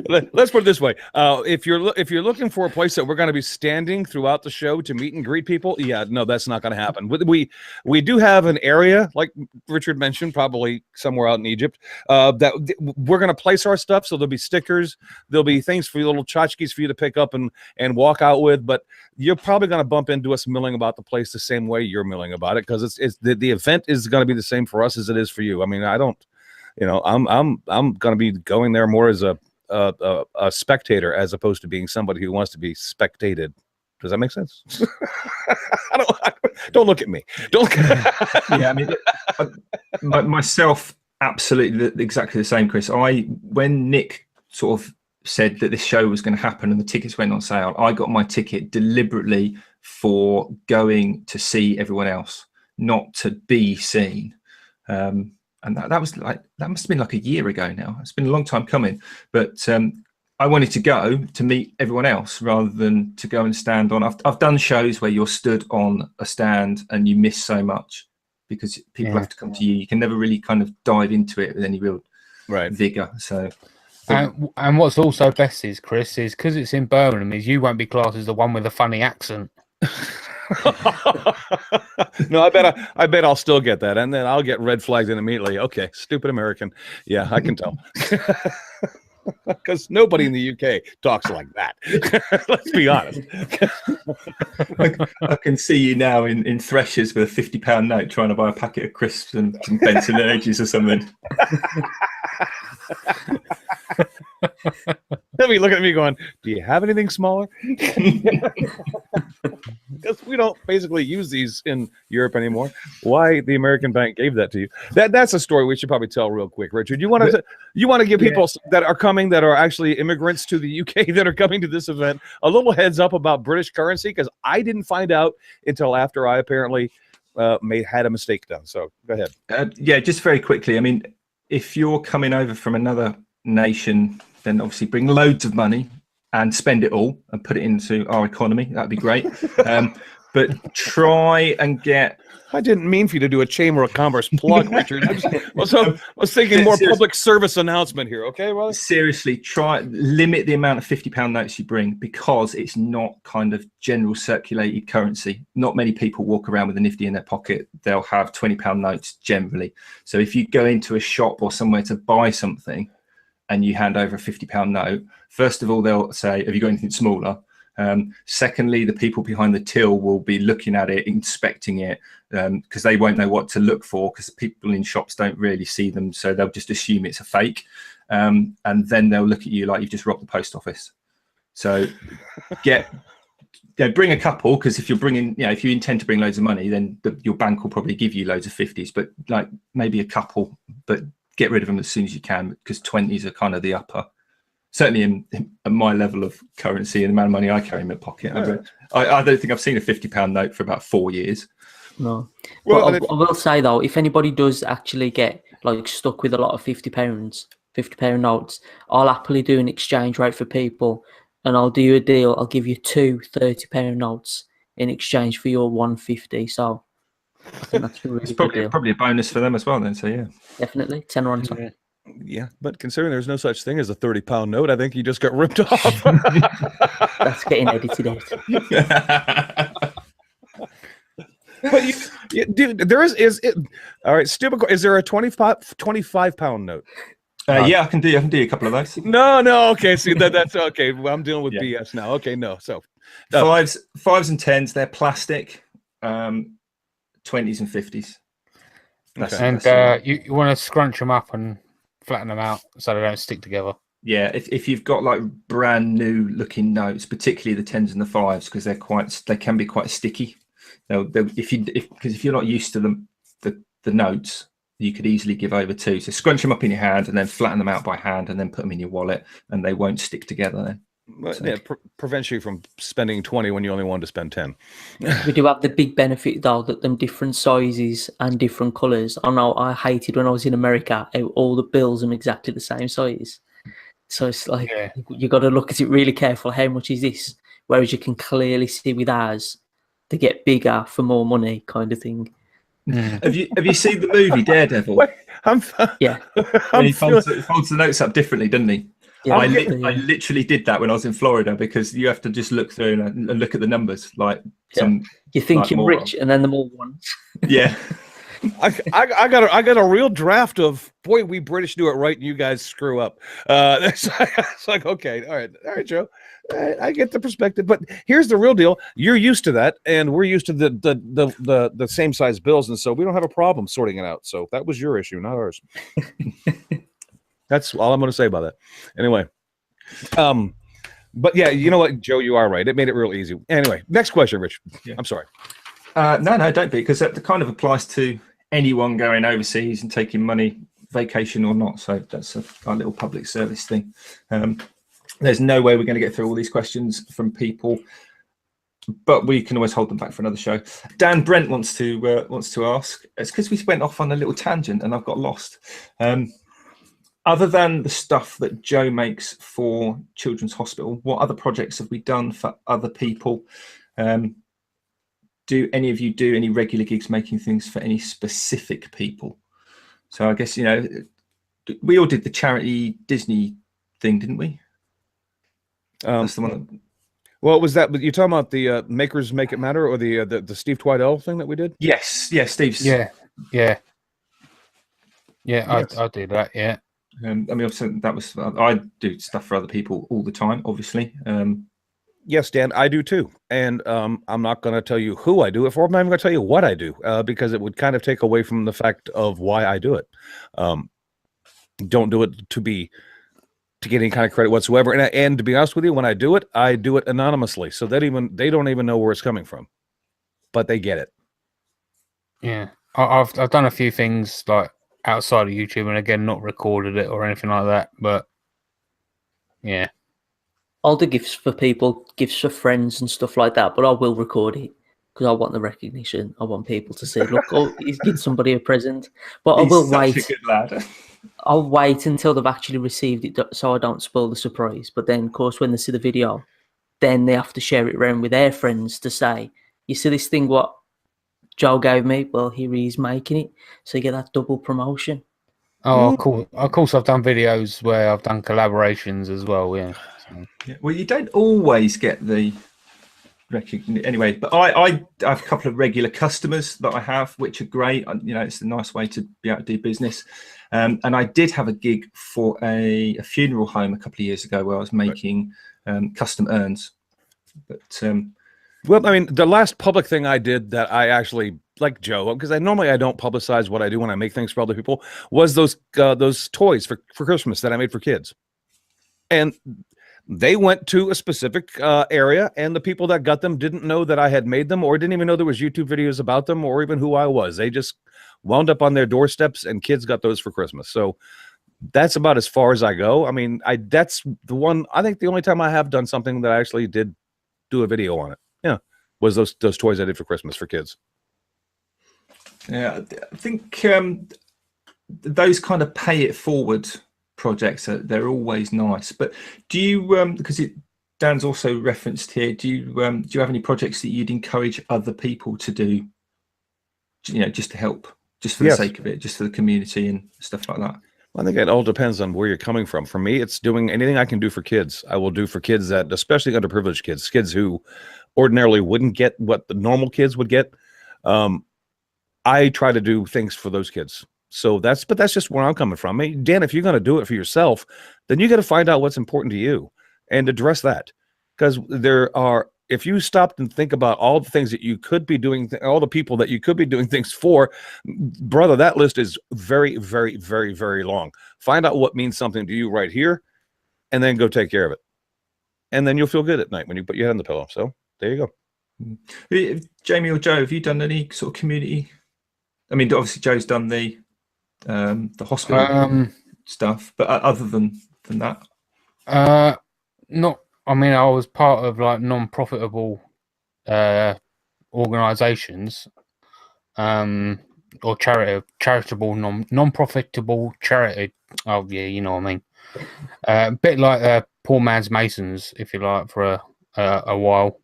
Let's put it this way: if you're looking for a place that we're going to be standing throughout the show to meet and greet people, no, that's not going to happen. We do have an area, like Richard mentioned, probably somewhere out in Egypt, that we're going to place our stuff. So there'll be stickers, there'll be things for you, little tchotchkes for you to pick up and walk out with. But you're probably going to bump into us milling about the place the same way you're milling about it, because it's the event is going to be the same for us as it is for you. I mean, I don't. I'm going to be going there more as a spectator as opposed to being somebody who wants to be spectated. Does that make sense? Don't look at me. Don't. Yeah, I mean, myself Absolutely, exactly the same, Chris. When Nick sort of said that this show was going to happen and the tickets went on sale, I got my ticket deliberately for going to see everyone else, not to be seen. And that was like, that must have been like a year ago now. It's been a long time coming, but I wanted to go to meet everyone else rather than to go and stand on. I've done shows where you're stood on a stand and you miss so much because people have to come to you. You can never really kind of dive into it with any real vigor. So, and what's also best is, Chris, is because it's in Birmingham, is you won't be classed as the one with a funny accent. No, I bet I'll still get that, and then I'll get red flagged immediately. Okay, stupid American. Yeah, I can tell. Because nobody in the UK talks like that. Let's be honest. I can see you now in Threshers with a £50 note trying to buy a packet of crisps and some Benson and Edges or something. They'll be looking at me going, do you have anything smaller? Because we don't basically use these in Europe anymore. Why the American bank gave that to you? That's a story we should probably tell real quick. Richard, you want to give people that are coming, that are actually immigrants to the UK that are coming to this event, a little heads up about British currency? Because I didn't find out until after I apparently had a mistake done. So go ahead. Yeah, just very quickly. I mean, if you're coming over from another nation, then obviously bring loads of money and spend it all and put it into our economy. That'd be great. But try and get... I didn't mean for you to do a Chamber of Commerce plug, Richard. I was thinking more public service announcement here. Okay, brother? Seriously, limit the amount of £50 notes you bring, because it's not kind of general circulated currency. Not many people walk around with a nifty in their pocket. They'll have £20 notes generally. So if you go into a shop or somewhere to buy something and you hand over a £50 note, first of all, they'll say, have you got anything smaller? Secondly, the people behind the till will be looking at it, inspecting it, because they won't know what to look for, because people in shops don't really see them. So they'll just assume it's a fake. And then they'll look at you like you've just robbed the post office. So bring a couple, because if you're bringing, if you intend to bring loads of money, then your bank will probably give you loads of 50s, but like maybe a couple, but get rid of them as soon as you can, because 20s are kind of the upper. Certainly at my level of currency and the amount of money I carry in my pocket. I don't think I've seen a £50 note for about 4 years. No. Well, I will say, though, if anybody does actually get like stuck with a lot of £50 notes, I'll happily do an exchange rate for people, and I'll do you a deal. I'll give you 2 £30 notes in exchange for your 150. So I think that's a really it's good deal. Probably a bonus for them as well then. So yeah, definitely 10 on top. Yeah, but considering there's no such thing as a £30 note, I think you just got ripped off. That's getting edited out. But dude, there is it all right? Stupid. Is there a 25 pound note? Yeah, I can do a couple of those. No. Okay, see that's okay. Well, I'm dealing with BS now. Okay, no. So fives and tens, they're plastic. 20s and 50s. You want to scrunch them up and flatten them out so they don't stick together. Yeah, if you've got like brand new looking notes, particularly the 10s and the 5s, because they can be quite sticky. If you're not used to the notes, you could easily give over 2. So scrunch them up in your hand and then flatten them out by hand and then put them in your wallet, and they won't stick together then. Prevents you from spending 20 when you only want to spend 10. We do have the big benefit, though, that them different sizes and different colours. I know I hated when I was in America how all the bills are exactly the same size. So it's like you got to look at it really careful. How much is this? Whereas you can clearly see with ours, they get bigger for more money, kind of thing. Have you seen the movie Daredevil? Wait, he folds the notes up differently, doesn't he? Yeah, I literally did that when I was in Florida, because you have to just look through and look at the numbers. Like you think you're rich, and then the more ones. Yeah. I got a real draft of, boy, we British do it right and you guys screw up. It's like, okay, all right, Joe, I get the perspective, but here's the real deal: you're used to that, and we're used to the same size bills, and so we don't have a problem sorting it out. So that was your issue, not ours. That's all I'm going to say about that. Anyway, but yeah, you know what, Joe, you are right. It made it real easy. Anyway, next question, Rich. Yeah. I'm sorry. No, don't be, because that kind of applies to anyone going overseas and taking money vacation or not. So that's our little public service thing. There's no way we're going to get through all these questions from people, but we can always hold them back for another show. Dan Brent wants to ask. It's because we went off on a little tangent and I've got lost. Other than the stuff that Joe makes for Children's Hospital, what other projects have we done for other people? Do any of you do any regular gigs making things for any specific people? So I guess, you know, we all did the charity Disney thing, didn't we? That's the one that... Well, was that you're talking about the Makers Make It Matter, or the Steve Twidell thing that we did? Yes, Steve's. Yeah. Yes. I did that. Yeah. I mean, obviously, that was I do stuff for other people all the time, obviously. Yes, Dan, I do too, and I'm not going to tell you who I do it for. I'm not even going to tell you what I do, because it would kind of take away from the fact of why I do it. Don't do it to get any kind of credit whatsoever. And to be honest with you, when I do it anonymously, so that they don't even know where it's coming from, but they get it. Yeah, I've done a few things like outside of YouTube, and again, not recorded it or anything like that. But yeah, I'll do gifts for people, gifts for friends and stuff like that, but I will record it because I want the recognition. I want people to say, look, oh, he's giving somebody a present. But I will wait. A good lad. I'll wait until they've actually received it so I don't spoil the surprise. But then, of course, when they see the video, then they have to share it around with their friends to say, you see this thing what Joe gave me? Well, here he is making it. So you get that double promotion. Oh, cool. Of course, I've done videos where I've done collaborations as well, yeah. So. Yeah, well, you don't always get the recognition anyway, but I have a couple of regular customers that I have, which are great. You know, it's a nice way to be able to do business. And I did have a gig for a funeral home a couple of years ago where I was making custom urns. But well, I mean, the last public thing I did that I actually, like Joe, because I don't publicize what I do when I make things for other people, was those toys for Christmas that I made for kids. And they went to a specific area, and the people that got them didn't know that I had made them, or didn't even know there was YouTube videos about them, or even who I was. They just wound up on their doorsteps, and kids got those for Christmas. So that's about as far as I go. I mean, that's the one. I think the only time I have done something that I actually did do a video on it, yeah, was those toys I did for Christmas for kids. Yeah, I think those kind of pay it forward projects, they're always nice. But do you, because Dan's also referenced here, do you have any projects that you'd encourage other people to do, you know, just to help, just for the sake of it, just for the community and stuff like that? I think it all depends on where you're coming from. For me, it's doing anything I can do for kids. I will do for kids that, especially underprivileged kids who ordinarily wouldn't get what the normal kids would get. I try to do things for those kids. So that's just where I'm coming from. I mean, Dan, if you're going to do it for yourself, then you got to find out what's important to you and address that. Because if you stopped and think about all the things that you could be doing, all the people that you could be doing things for, brother, that list is very, very, very, very long. Find out what means something to you right here, and then go take care of it. And then you'll feel good at night when you put your head on the pillow. So there you go. Jamie or Joe, have you done any sort of community? I mean, obviously Joe's done the hospital stuff, but other than that, not. I mean, I was part of like non-profitable organisations, or charitable non-profitable charity. Oh yeah, you know what I mean. A bit like Poor Man's Masons, if you like, for a while.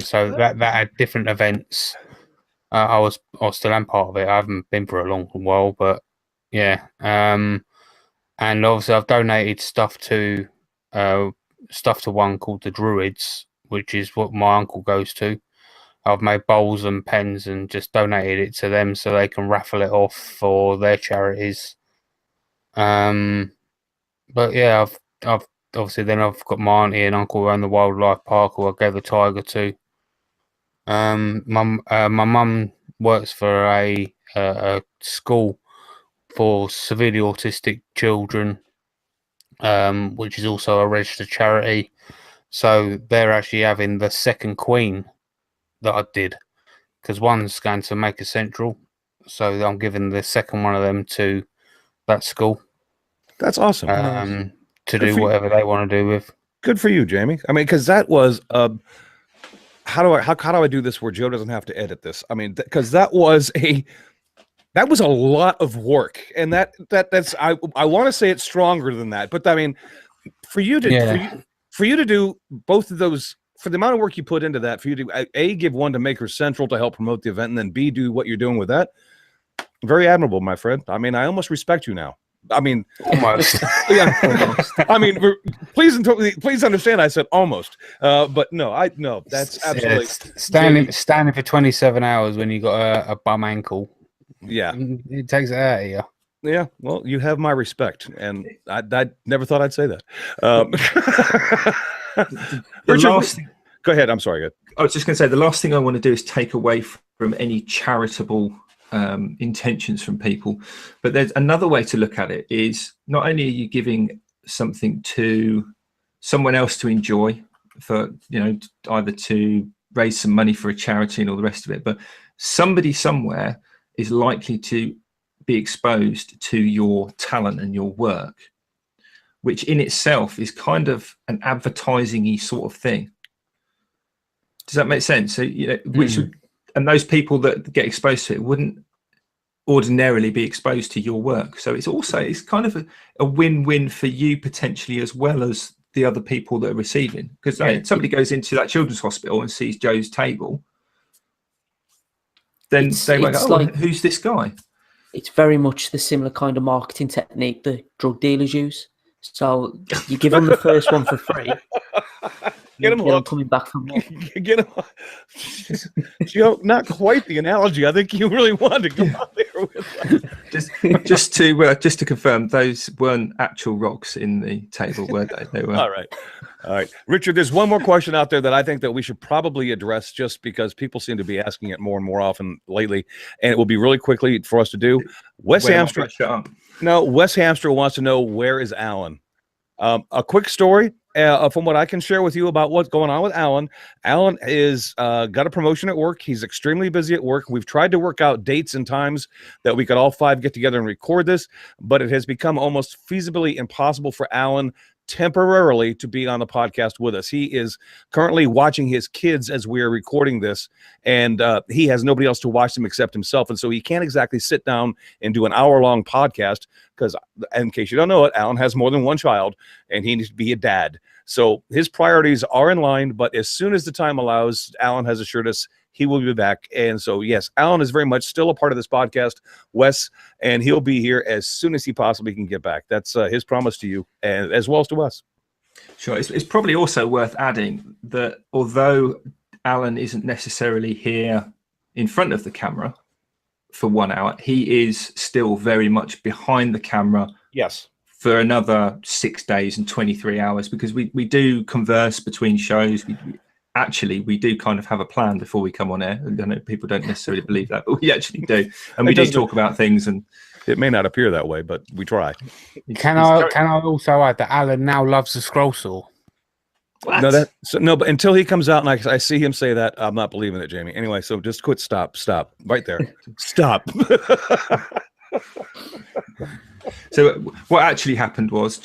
So that had different events. I still am part of it. I haven't been for a long while, but yeah. And obviously I've donated stuff to one called the Druids, which is what my uncle goes to. I've made bowls and pens and just donated it to them so they can raffle it off for their charities. But yeah, I've obviously then I've got my auntie and uncle around the wildlife park who I gave the tiger to. My mum works for a school for severely autistic children, which is also a registered charity. So they're actually having the second queen that I did, because one's going to Maker Central. So I'm giving the second one of them to that school. That's awesome. To Good do for you. whatever they want to do with. Good for you, Jamie. I mean, because that was how do I do this where Joe doesn't have to edit this? I mean, because that was a lot of work, and that's I want to say it's stronger than that, but I mean, for you to do both of those, for the amount of work you put into that, for you to A, give one to Makers Central to help promote the event, and then B, do what you're doing with that, very admirable, my friend. I mean, I almost respect you now. I mean, Almost. I mean, please understand. I said almost, but no, that's absolutely standing for 27 hours when you got a bum ankle. Yeah, it takes it out of you. Yeah, well, you have my respect, and I never thought I'd say that. Richard, go ahead. I'm sorry. I was just going to say the last thing I want to do is take away from any charitable intentions from people, but there's another way to look at it. Is not only are you giving something to someone else to enjoy, for either to raise some money for a charity and all the rest of it, but somebody somewhere is likely to be exposed to your talent and your work, which in itself is kind of an advertising-y sort of thing. Does that make sense? So and those people that get exposed to it wouldn't ordinarily be exposed to your work. So it's kind of a win-win for you potentially, as well as the other people that are receiving. Because somebody goes into that children's hospital and sees Joe's table, then they won't go, who's this guy? It's very much the similar kind of marketing technique that drug dealers use. So you give them the first one for free. Get them coming back from more. Get them. Joe, not quite the analogy I think you really wanted to come out there with. Just to confirm, those weren't actual rocks in the table, were they? They were. All right, Richard. There's one more question out there that I think that we should probably address, just because people seem to be asking it more and more often lately, and it will be really quickly for us to do. Wes Hamster wants to know, where is Alan? A quick story. From what I can share with you about what's going on with Alan. Alan is got a promotion at work. He's extremely busy at work. We've tried to work out dates and times that we could all five get together and record this, but it has become almost feasibly impossible for Alan temporarily to be on the podcast with us. He is currently watching his kids as we are recording this, and he has nobody else to watch them except himself, and so he can't exactly sit down and do an hour-long podcast, because, in case you don't know it, Alan has more than one child, and he needs to be a dad. So his priorities are in line, but as soon as the time allows, Alan has assured us he will be back. And so, yes, Alan is very much still a part of this podcast, Wes, and he'll be here as soon as he possibly can get back. That's his promise to you, and as well as to us. Sure. It's probably also worth adding that although Alan isn't necessarily here in front of the camera for 1 hour, he is still very much behind the camera. Yes. For another 6 days and 23 hours, because we do converse between shows. We do kind of have a plan before we come on air. I know people don't necessarily believe that, but we actually do, and we do talk about things. And it may not appear that way, but we try. Can I also add that Alan now loves the scroll saw? What? No, but until he comes out and I see him say that, I'm not believing it, Jamie. Anyway, so just quit. Stop right there. Stop. So what actually happened was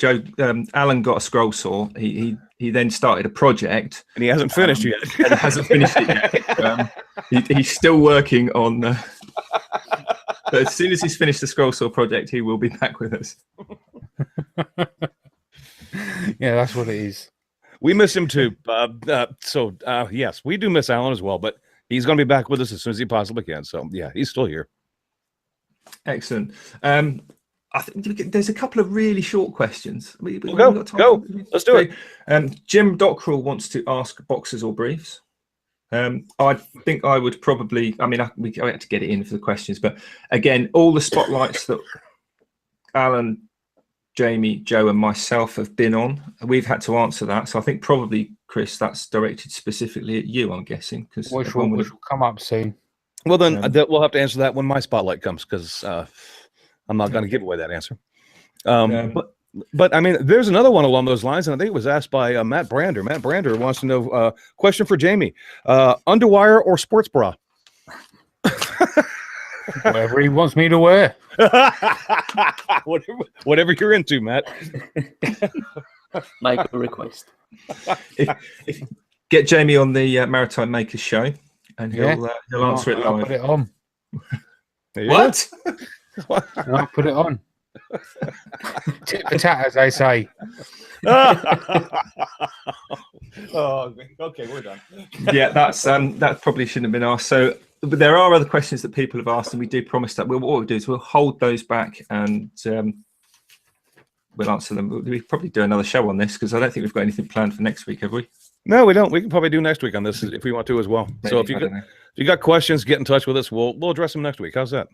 Alan got a scroll saw. He then started a project, and he hasn't finished yet. And he hasn't finished it yet. He's still working on. But as soon as he's finished the scroll saw project, he will be back with us. Yeah, that's what it is. We miss him too. Yes, we do miss Alan as well, but he's going to be back with us as soon as he possibly can. So yeah, he's still here. Excellent. I think there's a couple of really short questions. Go. Let's do it. Jim Dockrell wants to ask boxers or briefs. I think I would probably. I mean, we had to get it in for the questions, but again, all the spotlights that Alan, Jamie, Joe, and myself have been on, we've had to answer that. So I think probably, Chris, that's directed specifically at you, I'm guessing, because which will come up soon. Well, then we'll have to answer that when my spotlight comes, because I'm not going to give away that answer. But I mean, there's another one along those lines, and I think it was asked by Matt Brander. Matt Brander wants to know, question for Jamie, underwire or sports bra? Whatever he wants me to wear. whatever you're into, Matt. Make a request. If get Jamie on the Maritime Makers show, and he'll answer it I'll live. put it on. What? I'll put it on. Tit for tat, as they say. Oh, okay, we're done. Yeah, that probably shouldn't have been asked. So, but there are other questions that people have asked, and we do promise that what we'll do is we'll hold those back and we'll answer them. We'll probably do another show on this because I don't think we've got anything planned for next week, have we? No, we don't. We can probably do next week on this if we want to as well. Maybe, So if you got questions, get in touch with us. We'll address them next week. How's that?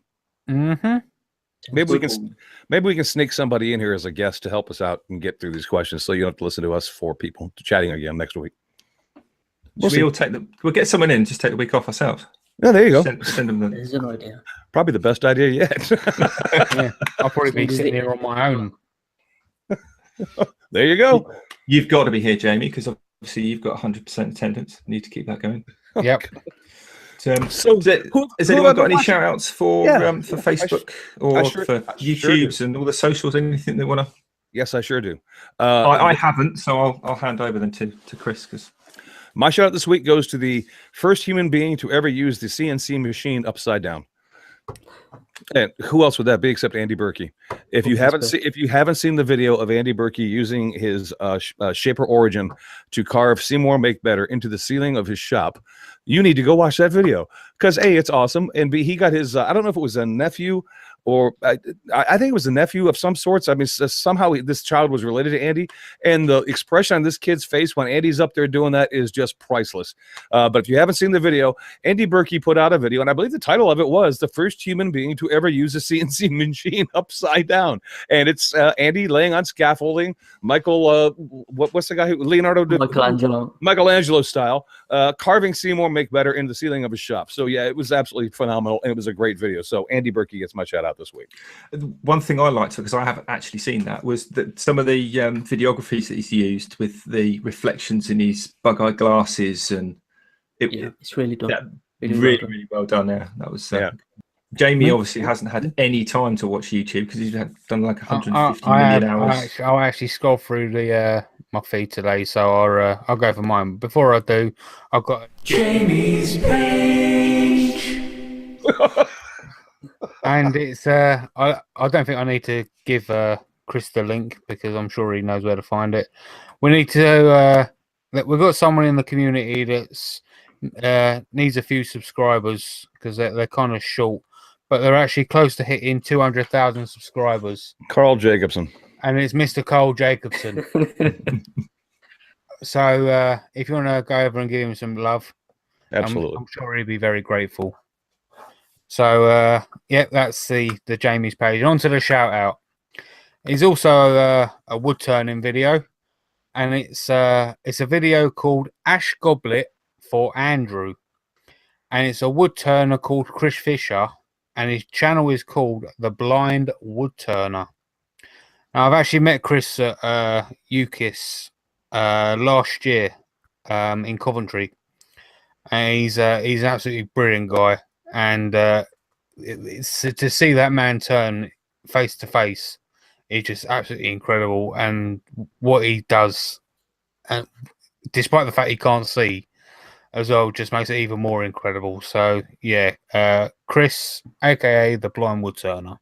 Mm-hmm. Maybe we can sneak somebody in here as a guest to help us out and get through these questions, so you don't have to listen to us four people chatting again next week. We'll get someone in. Just take the week off ourselves. Yeah, there you go. Send them the. There's an idea. Probably the best idea yet. Yeah, I'll probably be sitting here on my own. There you go. You've got to be here, Jamie, because obviously you've got 100% attendance. Need to keep that going. Yep. So has anyone got any shout outs for Facebook or for YouTube's and all the socials? Anything they want to? Yes, I sure do. I haven't, so I'll hand over then to Chris. Because my shout out this week goes to the first human being to ever use the CNC machine upside down. And who else would that be except Andy Berkey? If you haven't seen the video of Andy Berkey using his Shaper Origin to carve Seymour Make Better into the ceiling of his shop, you need to go watch that video because A, it's awesome, and B, he got his I don't know if it was a nephew or I think it was a nephew of some sorts. I mean, somehow this child was related to Andy, and the expression on this kid's face when Andy's up there doing that is just priceless. But if you haven't seen the video, Andy Berkey put out a video, and I believe the title of it was "The First Human Being to Ever Use a CNC Machine Upside Down," and it's Andy laying on scaffolding. Michael, what's the guy who Michelangelo style, carving Seymour Make Better into the ceiling of his shop. So yeah, it was absolutely phenomenal, and it was a great video. So Andy Berkey gets my shout out this week. One thing I liked, because I haven't actually seen that, was that some of the videographies that he's used with the reflections in his bug-eye glasses, and it's really done. Really well done there. That was Jamie obviously hasn't had any time to watch YouTube because he's done like 150 million hours. I'll actually scroll through the my feed today, so I'll go for mine. Before I do, I've got Jamie's page. And it's I don't think I need to give Chris the link because I'm sure he knows where to find it. We need to we've got someone in the community that's needs a few subscribers because they're kind of short, but they're actually close to hitting 200,000 subscribers. Carl Jacobson. And it's Mr. Cole Jacobson. So if you want to go over and give him some love, absolutely, I'm sure he'd be very grateful. So that's the Jamie's page. On to the shout out. It's also a wood turning video, and it's a video called Ash Goblet for Andrew, and it's a wood turner called Chris Fisher, and his channel is called The Blind Wood Turner. Now I've actually met Chris at UKIS last year in Coventry, and he's an absolutely brilliant guy. And it's to see that man turn face to face is just absolutely incredible. And what he does, and despite the fact he can't see as well, just makes it even more incredible. So yeah, Chris, aka the Blind Wood Turner.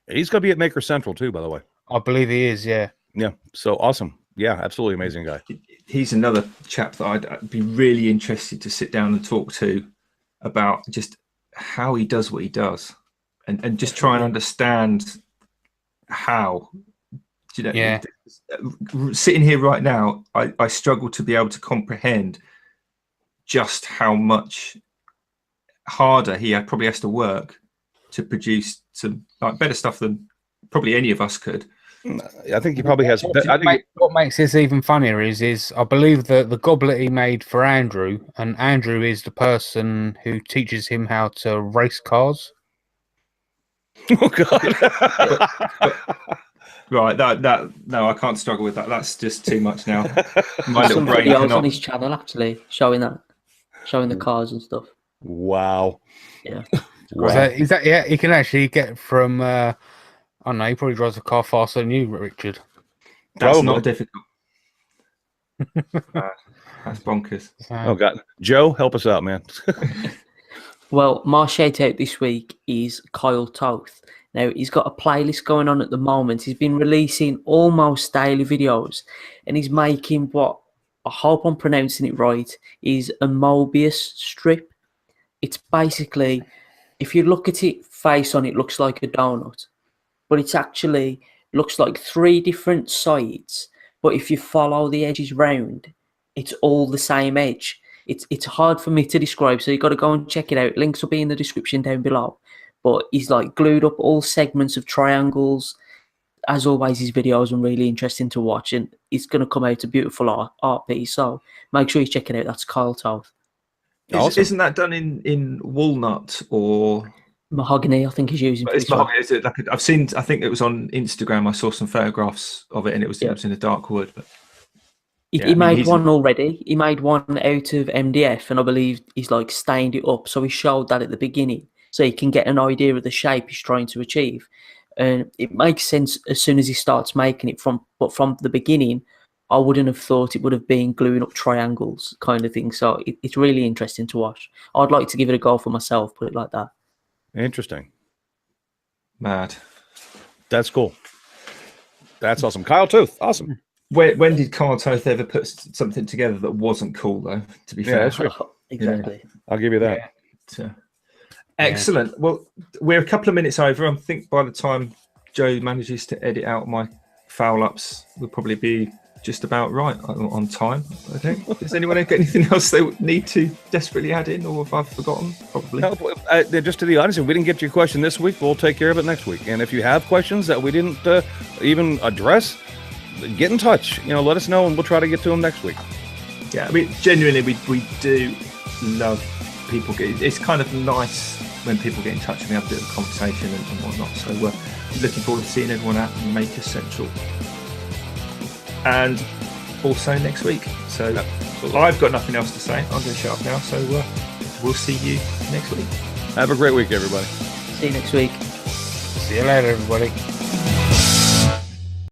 He's going to be at Maker Central too, by the way. I believe he is. Yeah. So awesome. Yeah, absolutely amazing guy. He's another chap that I'd be really interested to sit down and talk to about just how he does what he does, and just try and understand how. Sitting here right now, I struggle to be able to comprehend just how much harder he probably has to work to produce some better stuff than probably any of us could. I think he probably has. What makes this even funnier is I believe that the goblet he made for Andrew, and Andrew is the person who teaches him how to race cars. Oh God! Right, no, I can't struggle with that. That's just too much now. My little Some brain videos cannot. on his channel actually showing the cars and stuff. Wow. Yeah. Wow. So is that yeah? He can actually get from. I don't know. He probably drives a car faster than you, Richard. That's Probably. not difficult. That's bonkers. So, Oh God, Joe, help us out, man. Well, my shout out this week is Kyle Toth. Now, he's got a playlist going on at the moment. He's been releasing almost daily videos, and he's making what, I hope I'm pronouncing it right, is a Mobius strip. It's basically, if you look at it face on, it looks like a donut, but it's actually looks like 3 different sides. But if you follow the edges round, it's all the same edge. It's hard for me to describe, so you got to go and check it out. Links will be in the description down below. But he's like glued up all segments of triangles. As always, his videos are really interesting to watch, and it's going to come out a beautiful art piece. So make sure you check it out. That's Kyle Toth. Awesome. Isn't that done in walnut or Mahogany, I think he's using. it's mahogany? Is it like I've seen? I think it was on Instagram. I saw some photographs of it, and it was in a dark wood. But He made one already. He made one out of MDF, and I believe he's like stained it up. So he showed that at the beginning, so you can get an idea of the shape he's trying to achieve. And it makes sense as soon as he starts making it. But from the beginning, I wouldn't have thought it would have been gluing up triangles kind of thing. So it's really interesting to watch. I'd like to give it a go for myself, put it like that. Interesting. mad. That's cool. That's awesome. Kyle Toth, awesome. When did Kyle Toth ever put something together that wasn't cool, though? To be fair, that's true. Exactly. I'll give you that. Yeah. So, excellent. Well, we're a couple of minutes over. I think by the time Joe manages to edit out my foul ups, we'll probably be just about right on time. I think. Does anyone have anything else they would need to desperately add in, or if I've forgotten? Probably. No, just to the audience, if we didn't get your question this week, we'll take care of it next week. And if you have questions that we didn't even address, get in touch. Let us know, and we'll try to get to them next week. Yeah, I mean, genuinely, we do love people. It's kind of nice when people get in touch and we have a bit of a conversation and whatnot. So we're looking forward to seeing everyone at Maker Central, and also next week. So I've got nothing else to say. I'm going to shut up now. So we'll see you next week. Have a great week, everybody. See you next week. see you later, everybody.